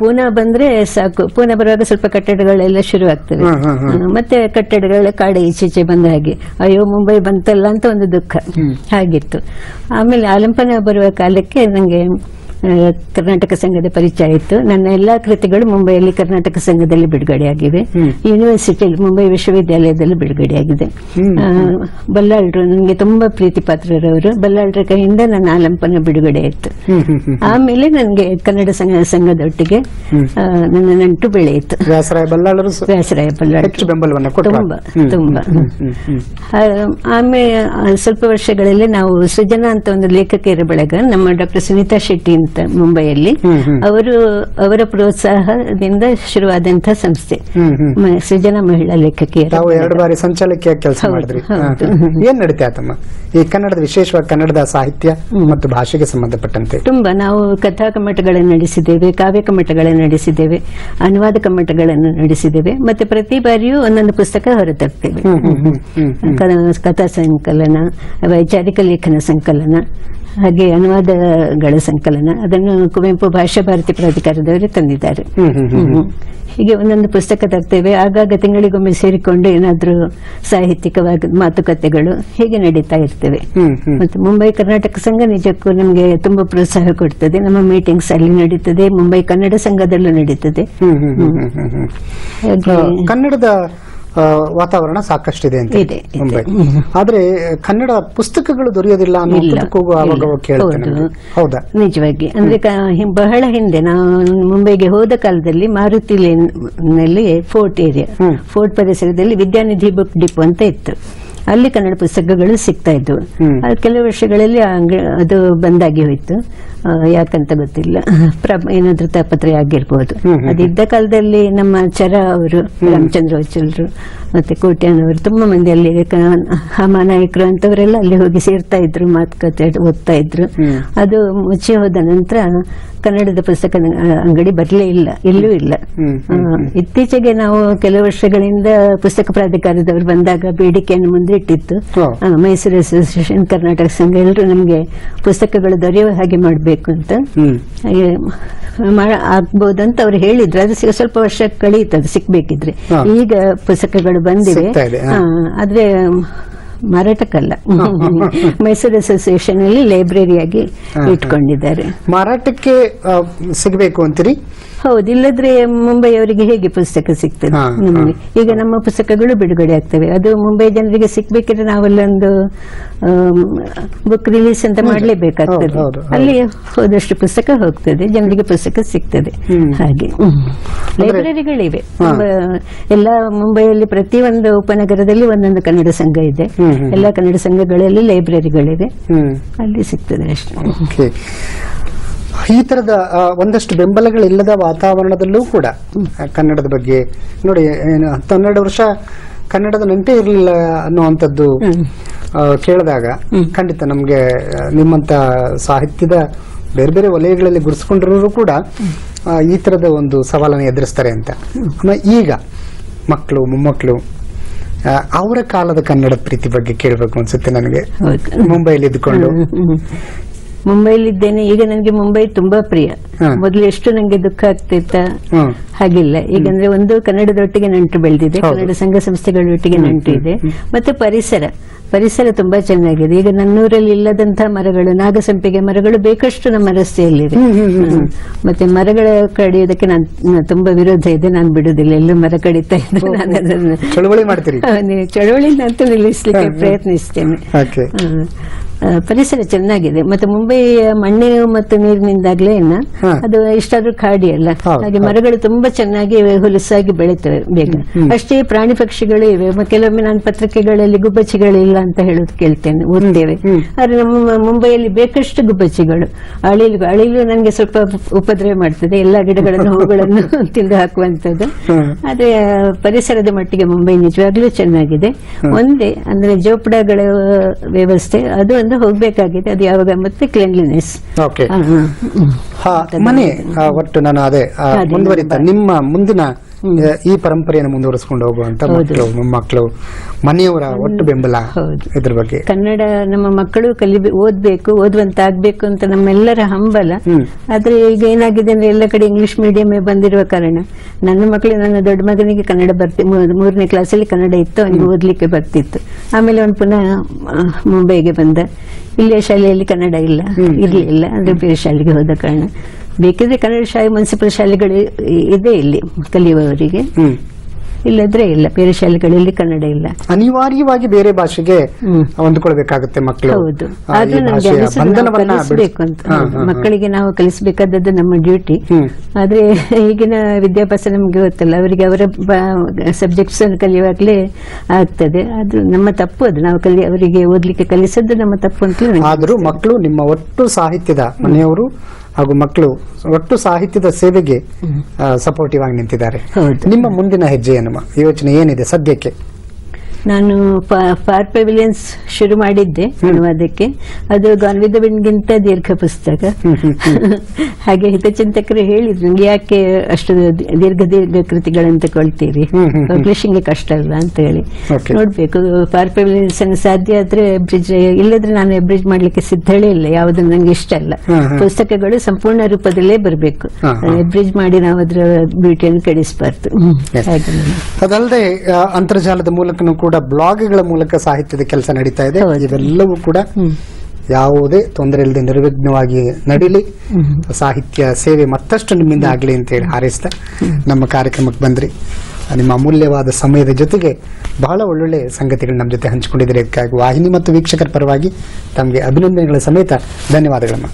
ಪೂನಾ ಬಂದ್ರೆ ಸಾಕು, ಪೂನಾ ಬರುವಾಗ ಸ್ವಲ್ಪ ಕಟ್ಟಡಗಳೆಲ್ಲ ಶುರು ಆಗ್ತದೆ. ಮತ್ತೆ ಕಟ್ಟಡಗಳ ಕಾಡೆ ಈಚೆಚೆ ಬಂದ ಹಾಗೆ, ಅಯ್ಯೋ ಮುಂಬೈ ಬಂತಲ್ಲ ಅಂತ ಒಂದು ದುಃಖ ಹಾಗಿತ್ತು. ಆಮೇಲೆ ಆಲಂಪನ ಬರುವ ಕಾಲಕ್ಕೆ ನಂಗೆ ಕರ್ನಾಟಕ ಸಂಘದ ಪರಿಚಯ ಇತ್ತು. ನನ್ನ ಎಲ್ಲಾ ಕೃತಿಗಳು ಮುಂಬೈಯಲ್ಲಿ ಕರ್ನಾಟಕ ಸಂಘದಲ್ಲಿ ಬಿಡುಗಡೆಯಾಗಿವೆ. ಯೂನಿವರ್ಸಿಟಿಯಲ್ಲಿ, ಮುಂಬೈ ವಿಶ್ವವಿದ್ಯಾಲಯದಲ್ಲಿ ಬಿಡುಗಡೆಯಾಗಿದೆ. ಬಲ್ಲಾಳ್ರು ನನಗೆ ತುಂಬಾ ಪ್ರೀತಿ ಪಾತ್ರರವರು. ಬಲ್ಲಾಳ್ರ ಕೈಯಿಂದ ನನ್ನ ಆಲಂಪನ ಬಿಡುಗಡೆ ಆಯಿತು. ಆಮೇಲೆ ನನಗೆ ಕನ್ನಡ ಸಂಘದೊಟ್ಟಿಗೆ ನನ್ನ ನಂಟು ಬೆಳೆಯಿತು. ವ್ಯಾಸರಾಯ ಬಲ್ಲಾಳರು ತುಂಬಾ ತುಂಬಾ. ಆಮೇಲೆ ಸ್ವಲ್ಪ ವರ್ಷಗಳಲ್ಲಿ ನಾವು ಸೃಜನಾ ಅಂತ ಒಂದು ಲೇಖಕಿಯರ ಬಳಗ, ನಮ್ಮ ಡಾಕ್ಟರ್ ಸುನೀತಾ ಶೆಟ್ಟಿ ಅಂತ ಮುಂಬೈಯಲ್ಲಿ, ಅವರ ಪ್ರೋತ್ಸಾಹದಿಂದ ಶುರುವಾದಂತಹ ಸಂಸ್ಥೆ ಸೃಜನಾ ಮಹಿಳಾ ಲೇಖಕಿಯರು. 2 ಬಾರಿ ಸಂಚಾಲಕಿಯ ಕೆಲಸ ಮಾಡಿದ್ರಿ. ಏನ್ ನಡೀತಾತಮ್ಮ ಈ ಕನ್ನಡದ, ವಿಶೇಷವಾಗಿ ಕನ್ನಡದ ಸಾಹಿತ್ಯ ಮತ್ತು ಭಾಷೆಗೆ ಸಂಬಂಧಪಟ್ಟಂತೆ? ತುಂಬಾ ನಾವು ಕಥಾ ಕಮ್ಮಟಗಳನ್ನು ನಡೆಸಿದ್ದೇವೆ, ಕಾವ್ಯ ಕಮ್ಮಟಗಳನ್ನು ನಡೆಸಿದ್ದೇವೆ, ಅನುವಾದ ಕಮ್ಮಟಗಳನ್ನು ನಡೆಸಿದ್ದೇವೆ. ಮತ್ತೆ ಪ್ರತಿ ಬಾರಿಯೂ ಒಂದೊಂದು ಪುಸ್ತಕ ಹೊರತರ್ತೇವೆ. ಕಥಾ ಸಂಕಲನ, ವೈಚಾರಿಕ ಲೇಖನ ಸಂಕಲನ, ಹಾಗೆ ಅನುವಾದಗಳ ಸಂಕಲನ. ಅದನ್ನು ಕುವೆಂಪು ಭಾಷಾ ಭಾರತಿ ಪ್ರಾಧಿಕಾರದವರು ತಂದಿದ್ದಾರೆ. ಹೀಗೆ ಒಂದೊಂದು ಪುಸ್ತಕ ತರ್ತೇವೆ. ಆಗಾಗ ತಿಂಗಳಿಗೊಮ್ಮೆ ಸೇರಿಕೊಂಡು ಏನಾದ್ರೂ ಸಾಹಿತ್ಯಿಕವಾಗಿ ಮಾತುಕತೆಗಳು ಹೀಗೆ ನಡೀತಾ ಇರ್ತೇವೆ. ಮತ್ತೆ ಮುಂಬೈ ಕರ್ನಾಟಕ ಸಂಘ ನಿಜಕ್ಕೂ ನಮಗೆ ತುಂಬಾ ಪ್ರೋತ್ಸಾಹ ಕೊಡ್ತದೆ. ನಮ್ಮ ಮೀಟಿಂಗ್ಸ್ ಅಲ್ಲಿ ನಡೀತದೆ, ಮುಂಬೈ ಕನ್ನಡ ಸಂಘದಲ್ಲೂ ನಡೀತದೆ. ಕನ್ನಡದ ವಾತಾವರಣ ಸಾಕಷ್ಟಿದೆ ಅಂತ ಇದೆ ಮುಂಬೈ. ಆದ್ರೆ ಕನ್ನಡ ಪುಸ್ತಕಗಳು ದೊರೆಯೋದಿಲ್ಲ ಅನ್ನೋ ಕೇಳ್ತೇನೆ. ಹೌದಾ? ನಿಜವಾಗಿ. ಅಂದ್ರೆ ಬಹಳ ಹಿಂದೆ ನಾವು ಮುಂಬೈಗೆ ಹೋದ ಕಾಲದಲ್ಲಿ ಮಾರುತಿ ಲೇನ್ ನಲ್ಲಿ ಫೋರ್ಟ್ ಏರಿಯಾ, ಫೋರ್ಟ್ ಪರಿಸರದಲ್ಲಿ ವಿದ್ಯಾನಿಧಿ ಬುಕ್ ಡಿಪೋ ಅಂತ ಇತ್ತು. ಅಲ್ಲಿ ಕನ್ನಡ ಪುಸ್ತಕಗಳು ಸಿಗ್ತಾ ಇದ್ವು. ಕೆಲವು ವರ್ಷಗಳಲ್ಲಿ ಅದು ಬಂದಾಗಿ ಹೋಯ್ತು. ಯಾಕಂತ ಗೊತ್ತಿಲ್ಲ. ಏನಾದ್ರೂ ತಾಪತ್ರೆ ಆಗಿರ್ಬೋದು. ಅದಿದ್ದ ಕಾಲದಲ್ಲಿ ನಮ್ಮ ಚರ ಅವರು, ರಾಮಚಂದ್ರ ವಚಲರು ಮತ್ತೆ ಕೋಟ್ಯಾನವರು, ತುಂಬಾ ಮಂದಿ ಅಲ್ಲಿ ನಾಯಕರು ಅಂತವರೆಲ್ಲ ಅಲ್ಲಿ ಹೋಗಿ ಸೇರ್ತಾ ಇದ್ರು, ಮಾತುಕತೆ ಓದ್ತಾ ಇದ್ರು. ಅದು ಮುಚ್ಚಿ ಹೋದ ನಂತರ ಕನ್ನಡದ ಪುಸ್ತಕ ಅಂಗಡಿ ಬರಲೇ ಇಲ್ಲ, ಎಲ್ಲೂ ಇಲ್ಲ. ಇತ್ತೀಚೆಗೆ ನಾವು ಕೆಲವು ವರ್ಷಗಳಿಂದ ಪುಸ್ತಕ ಪ್ರಾಧಿಕಾರದವರು ಬಂದಾಗ ಬೇಡಿಕೆಯನ್ನು ಮುಂದಿಟ್ಟಿತ್ತು. ಮೈಸೂರು ಅಸೋಸಿಯೇಷನ್, ಕರ್ನಾಟಕ ಸಂಘ ಎಲ್ಲರೂ ನಮ್ಗೆ ಪುಸ್ತಕಗಳು ದೊರೆಯುವ ಹಾಗೆ ಮಾಡಬೇಕು ಅಂತ. ಆಗ್ಬೋದಂತ ಅವ್ರು ಹೇಳಿದ್ರು. ಅದು ಸ್ವಲ್ಪ ವರ್ಷ ಕಳೀತದೆ ಸಿಕ್ಬೇಕಿದ್ರೆ. ಈಗ ಪುಸ್ತಕಗಳು ಬಂದಿವೆ, ಆದ್ರೆ ಮಾರಾಟಕ್ಕಲ್ಲ. ಮೈಸೂರು ಅಸೋಸಿಯೇಷನ್ ಅಲ್ಲಿ ಲೈಬ್ರರಿಯಾಗಿ ಇಟ್ಕೊಂಡಿದ್ದಾರೆ. ಮಾರಾಟಕ್ಕೆ ಸಿಗಬೇಕು ಅಂತೀರಿ? ಹೌದು, ಇಲ್ಲದ್ರೆ ಮುಂಬೈ ಅವರಿಗೆ ಹೇಗೆ ಪುಸ್ತಕ ಸಿಗ್ತದೆ ನಮಗೆ? ಈಗ ನಮ್ಮ ಪುಸ್ತಕಗಳು ಬಿಡುಗಡೆ ಆಗ್ತವೆ, ಅದು ಮುಂಬೈ ಜನರಿಗೆ ಸಿಕ್ಬೇಕಿದ್ರೆ ನಾವಲ್ಲೊಂದು ಬುಕ್ ರಿಲೀಸ್ ಅಂತ ಮಾಡ್ಲೇಬೇಕಾಗ್ತದೆ. ಅಲ್ಲಿ ಹೋದಷ್ಟು ಪುಸ್ತಕ ಹೋಗ್ತದೆ, ಜನರಿಗೆ ಪುಸ್ತಕ ಸಿಗ್ತದೆ. ಹಾಗೆ ಲೈಬ್ರರಿಗಳಿವೆ ಎಲ್ಲ ಮುಂಬೈಯಲ್ಲಿ. ಪ್ರತಿಯೊಂದು ಉಪನಗರದಲ್ಲಿ ಒಂದೊಂದು ಕನ್ನಡ ಸಂಘ ಇದೆ. ಎಲ್ಲ ಕನ್ನಡ ಸಂಘಗಳಲ್ಲಿ ಲೈಬ್ರರಿಗಳಿವೆ, ಅಲ್ಲಿ ಸಿಗ್ತದೆ ಅಷ್ಟೇ. ಈ ತರದ ಒಂದಷ್ಟು ಬೆಂಬಲಗಳಿಲ್ಲದ ವಾತಾವರಣದಲ್ಲೂ ಕೂಡ ಕನ್ನಡದ ಬಗ್ಗೆ ನೋಡಿ, 12 ವರ್ಷ ಕನ್ನಡದ ನೆನಪೇ ಇರಲಿಲ್ಲ ಅನ್ನುವಂಥದ್ದು ಕೇಳಿದಾಗ ಖಂಡಿತ ನಮ್ಗೆ ನಿಮ್ಮಂತ ಸಾಹಿತ್ಯದ ಬೇರೆ ಬೇರೆ ವಲಯಗಳಲ್ಲಿ ಗುರುಸ್ಕೊಂಡಿರೋರು ಕೂಡ ಈ ತರದ ಒಂದು ಸವಾಲನ್ನು ಎದುರಿಸ್ತಾರೆ ಅಂತ. ಈಗ ಮಕ್ಕಳು ಮೊಮ್ಮಕ್ಕಳು ಅವರ ಕಾಲದ ಕನ್ನಡ ಪ್ರೀತಿ ಬಗ್ಗೆ ಕೇಳಬೇಕು ಅನ್ಸುತ್ತೆ ನನಗೆ. ಮುಂಬೈಲಿ ಇದ್ದುಕೊಂಡು ಮುಂಬೈಲಿದ್ದೇನೆ, ಈಗ ನನಗೆ ಮುಂಬೈ ತುಂಬಾ ಪ್ರಿಯ. ಮೊದಲು ಎಷ್ಟು ನಂಗೆ ದುಃಖ ಆಗ್ತಿತ್ತ ಹಾಗಿಲ್ಲ. ಈಗಂದ್ರೆ ಒಂದು ಕನ್ನಡದೊಟ್ಟಿಗೆ ನಂಟು ಬೆಳೆದಿದೆ, ಕನ್ನಡ ಸಂಘ ಸಂಸ್ಥೆಗಳೊಟ್ಟಿಗೆ ನಂಟು ಇದೆ, ಮತ್ತೆ ಪರಿಸರ ತುಂಬಾ ಚೆನ್ನಾಗಿದೆ. ಈಗ ನನ್ನೂರಲ್ಲಿ ಇಲ್ಲದಂತಹ ಮರಗಳು, ನಾಗಸಂಪಿಗೆ ಮರಗಳು ಬೇಕಷ್ಟು ನಮ್ಮ ರಸ್ತೆಯಲ್ಲಿದೆ. ಮತ್ತೆ ಮರಗಳ ಕಡಿಯೋದಕ್ಕೆ ನಾನು ತುಂಬಾ ವಿರೋಧ ಇದೆ, ನಾನು ಬಿಡುದಿಲ್ಲ. ಎಲ್ಲೂ ಮರ ಕಡಿತಾ ಇದ್ರೆ ನಾನು ಅದನ್ನು ಚಳವಳಿ ಅಂತ ನಿಲ್ಲಿಸ್ಲಿಕ್ಕೆ ಪ್ರಯತ್ನಿಸ್ತೇನೆ. ಪರಿಸರ ಚೆನ್ನಾಗಿದೆ. ಮತ್ತೆ ಮುಂಬೈಯ ಮಣ್ಣಿನ ಮತ್ತು ನೀರಿನಿಂದಾಗ್ಲೇ ಅದು ಇಷ್ಟಾದ್ರೂ ಕಾಡಿ ಅಲ್ಲ, ಹಾಗೆ ಮರಗಳು ತುಂಬಾ ಚೆನ್ನಾಗಿ ಹುಲಸಾಗಿ ಬೆಳೀತವೆ ಬೇಗ. ಅಷ್ಟೇ ಪ್ರಾಣಿ ಪಕ್ಷಿಗಳು ಇವೆ. ಕೆಲವೊಮ್ಮೆ ನಾನು ಪತ್ರಿಕೆಗಳಲ್ಲಿ ಗುಬ್ಬಚ್ಚಿಗಳಿಲ್ಲ ಅಂತ ಹೇಳೋದು ಕೇಳ್ತೇನೆ, ಓದ್ತೇವೆ. ಆದ್ರೆ ನಮ್ಮ ಮುಂಬೈಯಲ್ಲಿ ಬೇಕಷ್ಟು ಗುಬ್ಬಚ್ಚಿಗಳು. ಅಳಿಲು ನನಗೆ ಸ್ವಲ್ಪ ಉಪದ್ರವ ಮಾಡ್ತದೆ, ಎಲ್ಲಾ ಗಿಡಗಳನ್ನು ಹೂಗಳನ್ನು ತಿಂದು ಹಾಕುವಂತದ್ದು. ಆದ್ರೆ ಪರಿಸರದ ಮಟ್ಟಿಗೆ ಮುಂಬೈ ನಿಜವಾಗ್ಲೂ ಚೆನ್ನಾಗಿದೆ. ಒಂದೇ ಅಂದ್ರೆ ಜೋಪಡಗಳ ವ್ಯವಸ್ಥೆ ಅದು ಒಂದು ಹೋಗ್ಬೇಕಾಗಿದೆ, ಅದು ಯಾವಾಗ ಮತ್ತೆ ಕ್ಲೀನ್ಲಿನೆಸ್ ಮನೆ ಒಟ್ಟು. ನಾನು ಅದೇ ಮುಂದುವರಿತ ನಿಮ್ಮ ಮುಂದಿನ ಈ ಪರಂಪರೆಯನ್ನು ಮುಂದುವರಿಸಿಕೊಂಡು ಹೋಗುವಂತ ಮಕ್ಕಳು ಮೊಮ್ಮಕ್ಕಳು ಮನೆಯವರ ಒಟ್ಟು ಬೆಂಬಲ ಇದ್ರ ಬಗ್ಗೆ. ಕನ್ನಡ ನಮ್ಮ ಮಕ್ಕಳು ಓದ್ಬೇಕು, ಓದುವಂತಾಗ್ಬೇಕು ಅಂತ ನಮ್ಮೆಲ್ಲರ ಹಂಬಲ. ಆದ್ರೆ ಈಗ ಏನಾಗಿದೆ ಅಂದ್ರೆ ಎಲ್ಲ ಕಡೆ ಇಂಗ್ಲಿಷ್ ಮೀಡಿಯಂ ಬಂದಿರುವ ಕಾರಣ ನನ್ನ ಮಕ್ಕಳು, ನನ್ನ ದೊಡ್ಡ ಮಗನಿಗೆ ಕನ್ನಡ 3ನೇ ಕ್ಲಾಸಲ್ಲಿ ಕನ್ನಡ ಇತ್ತು, ಅವನಿಗೆ ಓದ್ಲಿಕ್ಕೆ ಬರ್ತಿತ್ತು. ಆಮೇಲೆ ಅವನು ಪುನಃ ಮುಂಬೈಗೆ ಬಂದ. ಇಲ್ಲಿಯ ಶಾಲೆಯಲ್ಲಿ ಕನ್ನಡ ಇರ್ಲಿಲ್ಲ, ಅಂದ್ರೆ ಬೇರೆ ಶಾಲೆಗೆ ಹೋದ ಕಾರಣ. ಬೇಕಿದ್ರೆ ಕನ್ನಡ ಶಾಲೆ, ಮುನ್ಸಿಪಲ್ ಶಾಲೆಗಳು ಇದೆ ಇಲ್ಲಿ ಕಲಿಯುವವರಿಗೆ, ಇಲ್ಲದ್ರೆ ಇಲ್ಲ. ಬೇರೆ ಶಾಲೆಗಳಲ್ಲಿ ಕನ್ನಡ ಇಲ್ಲ, ಅನಿವಾರ್ಯವಾಗಿ ಬೇರೆ ಭಾಷೆಗೆ ಹೊಂದಿಕೊಳ್ಬೇಕಾಗುತ್ತೆ ಮಕ್ಕಳು. ಹೌದು, ಆದ್ರೂ ನನಗೆ ಕಲಿಸಬೇಕು ಅಂತ. ಮಕ್ಕಳಿಗೆ ನಾವು ಕಲಿಸಬೇಕಾದದ್ದು ನಮ್ಮ ಡ್ಯೂಟಿ. ಆದ್ರೆ ಈಗಿನ ವಿದ್ಯಾಭ್ಯಾಸ ನಮ್ಗೆ ಗೊತ್ತಲ್ಲ, ಅವರಿಗೆ ಅವರ ಸಬ್ಜೆಕ್ಟ್ಸ್ ಅನ್ನು ಕಲಿಯುವಾಗ್ಲೇ ಆಗ್ತದೆ. ಅದು ನಮ್ಮ ತಪ್ಪು. ಅದು ನಾವು ಅವರಿಗೆ ಓದ್ಲಿಕ್ಕೆ ಕಲಿಸದ್ದು ನಮ್ಮ ತಪ್ಪು ಅಂತ. ಆದ್ರೂ ಮಕ್ಕಳು ನಿಮ್ಮ ಒಟ್ಟು ಸಾಹಿತ್ಯದ, ಮನೆಯವರು ಹಾಗೂ ಮಕ್ಕಳು ಒಟ್ಟು ಸಾಹಿತ್ಯದ ಸೇವೆಗೆ ಸಪೋರ್ಟಿವ್ ಆಗಿ ನಿಂತಿದ್ದಾರೆ. ನಿಮ್ಮ ಮುಂದಿನ ಹೆಜ್ಜೆಯನ್ನು ಯೋಚನೆ ಏನಿದೆ ಸದ್ಯಕ್ಕೆ? ನಾನು ಫಾರ್ ಪೆವಿಲಿಯನ್ಸ್ ಶುರು ಮಾಡಿದ್ದೆ ಅನುವಾದಕ್ಕೆ. ಅದು ಗಾನ್ ವಿತ್ ದ ವಿಂಡ್ಗಿಂತ ದೀರ್ಘ ಪುಸ್ತಕ. ಹಾಗೆ ಹಿತಚಿಂತಕರು ಹೇಳಿದ್ರು, ನಿಮ್ಗೆ ಯಾಕೆ ಅಷ್ಟು ದೀರ್ಘ ಕೃತಿಗಳನ್ನು ತಗೊಳ್ತೀರಿ, ಪಬ್ಲಿಷಿಂಗ್ ಕಷ್ಟ ಅಲ್ಲ ಅಂತ ಹೇಳಿ. ನೋಡ್ಬೇಕು, ಫಾರ್ ಪೆವಿಲಿಯನ್ಸ್ ಅನ್ನು ಸಾಧ್ಯ ಆದ್ರೆ ಎಬ್ರಿಜ್, ಇಲ್ಲದ್ರೆ ನಾನು ಎಬ್ರಿಜ್ ಮಾಡ್ಲಿಕ್ಕೆ ಸಿದ್ಧಳೇ ಇಲ್ಲ. ಯಾವುದು ನಂಗೆ ಇಷ್ಟ ಅಲ್ಲ. ಪುಸ್ತಕಗಳು ಸಂಪೂರ್ಣ ರೂಪದಲ್ಲೇ ಬರಬೇಕು, ಎಬ್ರಿಜ್ ಮಾಡಿ ನಾವು ಅದರ ಬ್ಯೂಟಿಯನ್ನು ಕೆಡಿಸಬಾರ್ದು. ಅದಲ್ಲದೆ ಅಂತರ್ಜಾಲದ ಮೂಲಕನೂ ಕೂಡ ಬ್ಲಾಗ್ಗಳ ಮೂಲಕ ಸಾಹಿತ್ಯದ ಕೆಲಸ ನಡೀತಾ ಇದೆ. ಇವೆಲ್ಲವೂ ಕೂಡ ಯಾವುದೇ ತೊಂದರೆ ಇಲ್ಲದೆ ನಿರ್ವಿಘ್ನವಾಗಿ ನಡೀಲಿ, ಸಾಹಿತ್ಯ ಸೇವೆ ಮತ್ತಷ್ಟು ನಿಮ್ಮಿಂದ ಆಗಲಿ ಅಂತ ಹೇಳಿ ಹಾರೈಸ್ತಾ ನಮ್ಮ ಕಾರ್ಯಕ್ರಮಕ್ಕೆ ಬಂದ್ರಿ. ನಿಮ್ಮ ಅಮೂಲ್ಯವಾದ ಸಮಯದ ಜೊತೆಗೆ ಬಹಳ ಒಳ್ಳೊಳ್ಳೆ ಸಂಗತಿಗಳು ನಮ್ಮ ಜೊತೆ ಹಂಚಿಕೊಂಡಿದ್ದೀರಿ. ಇದಕ್ಕಾಗಿ ವಾಹಿನಿ ಮತ್ತು ವೀಕ್ಷಕರ ಪರವಾಗಿ ತಮಗೆ ಅಭಿನಂದನೆಗಳ ಸಮೇತ ಧನ್ಯವಾದಗಳಮ್ಮ.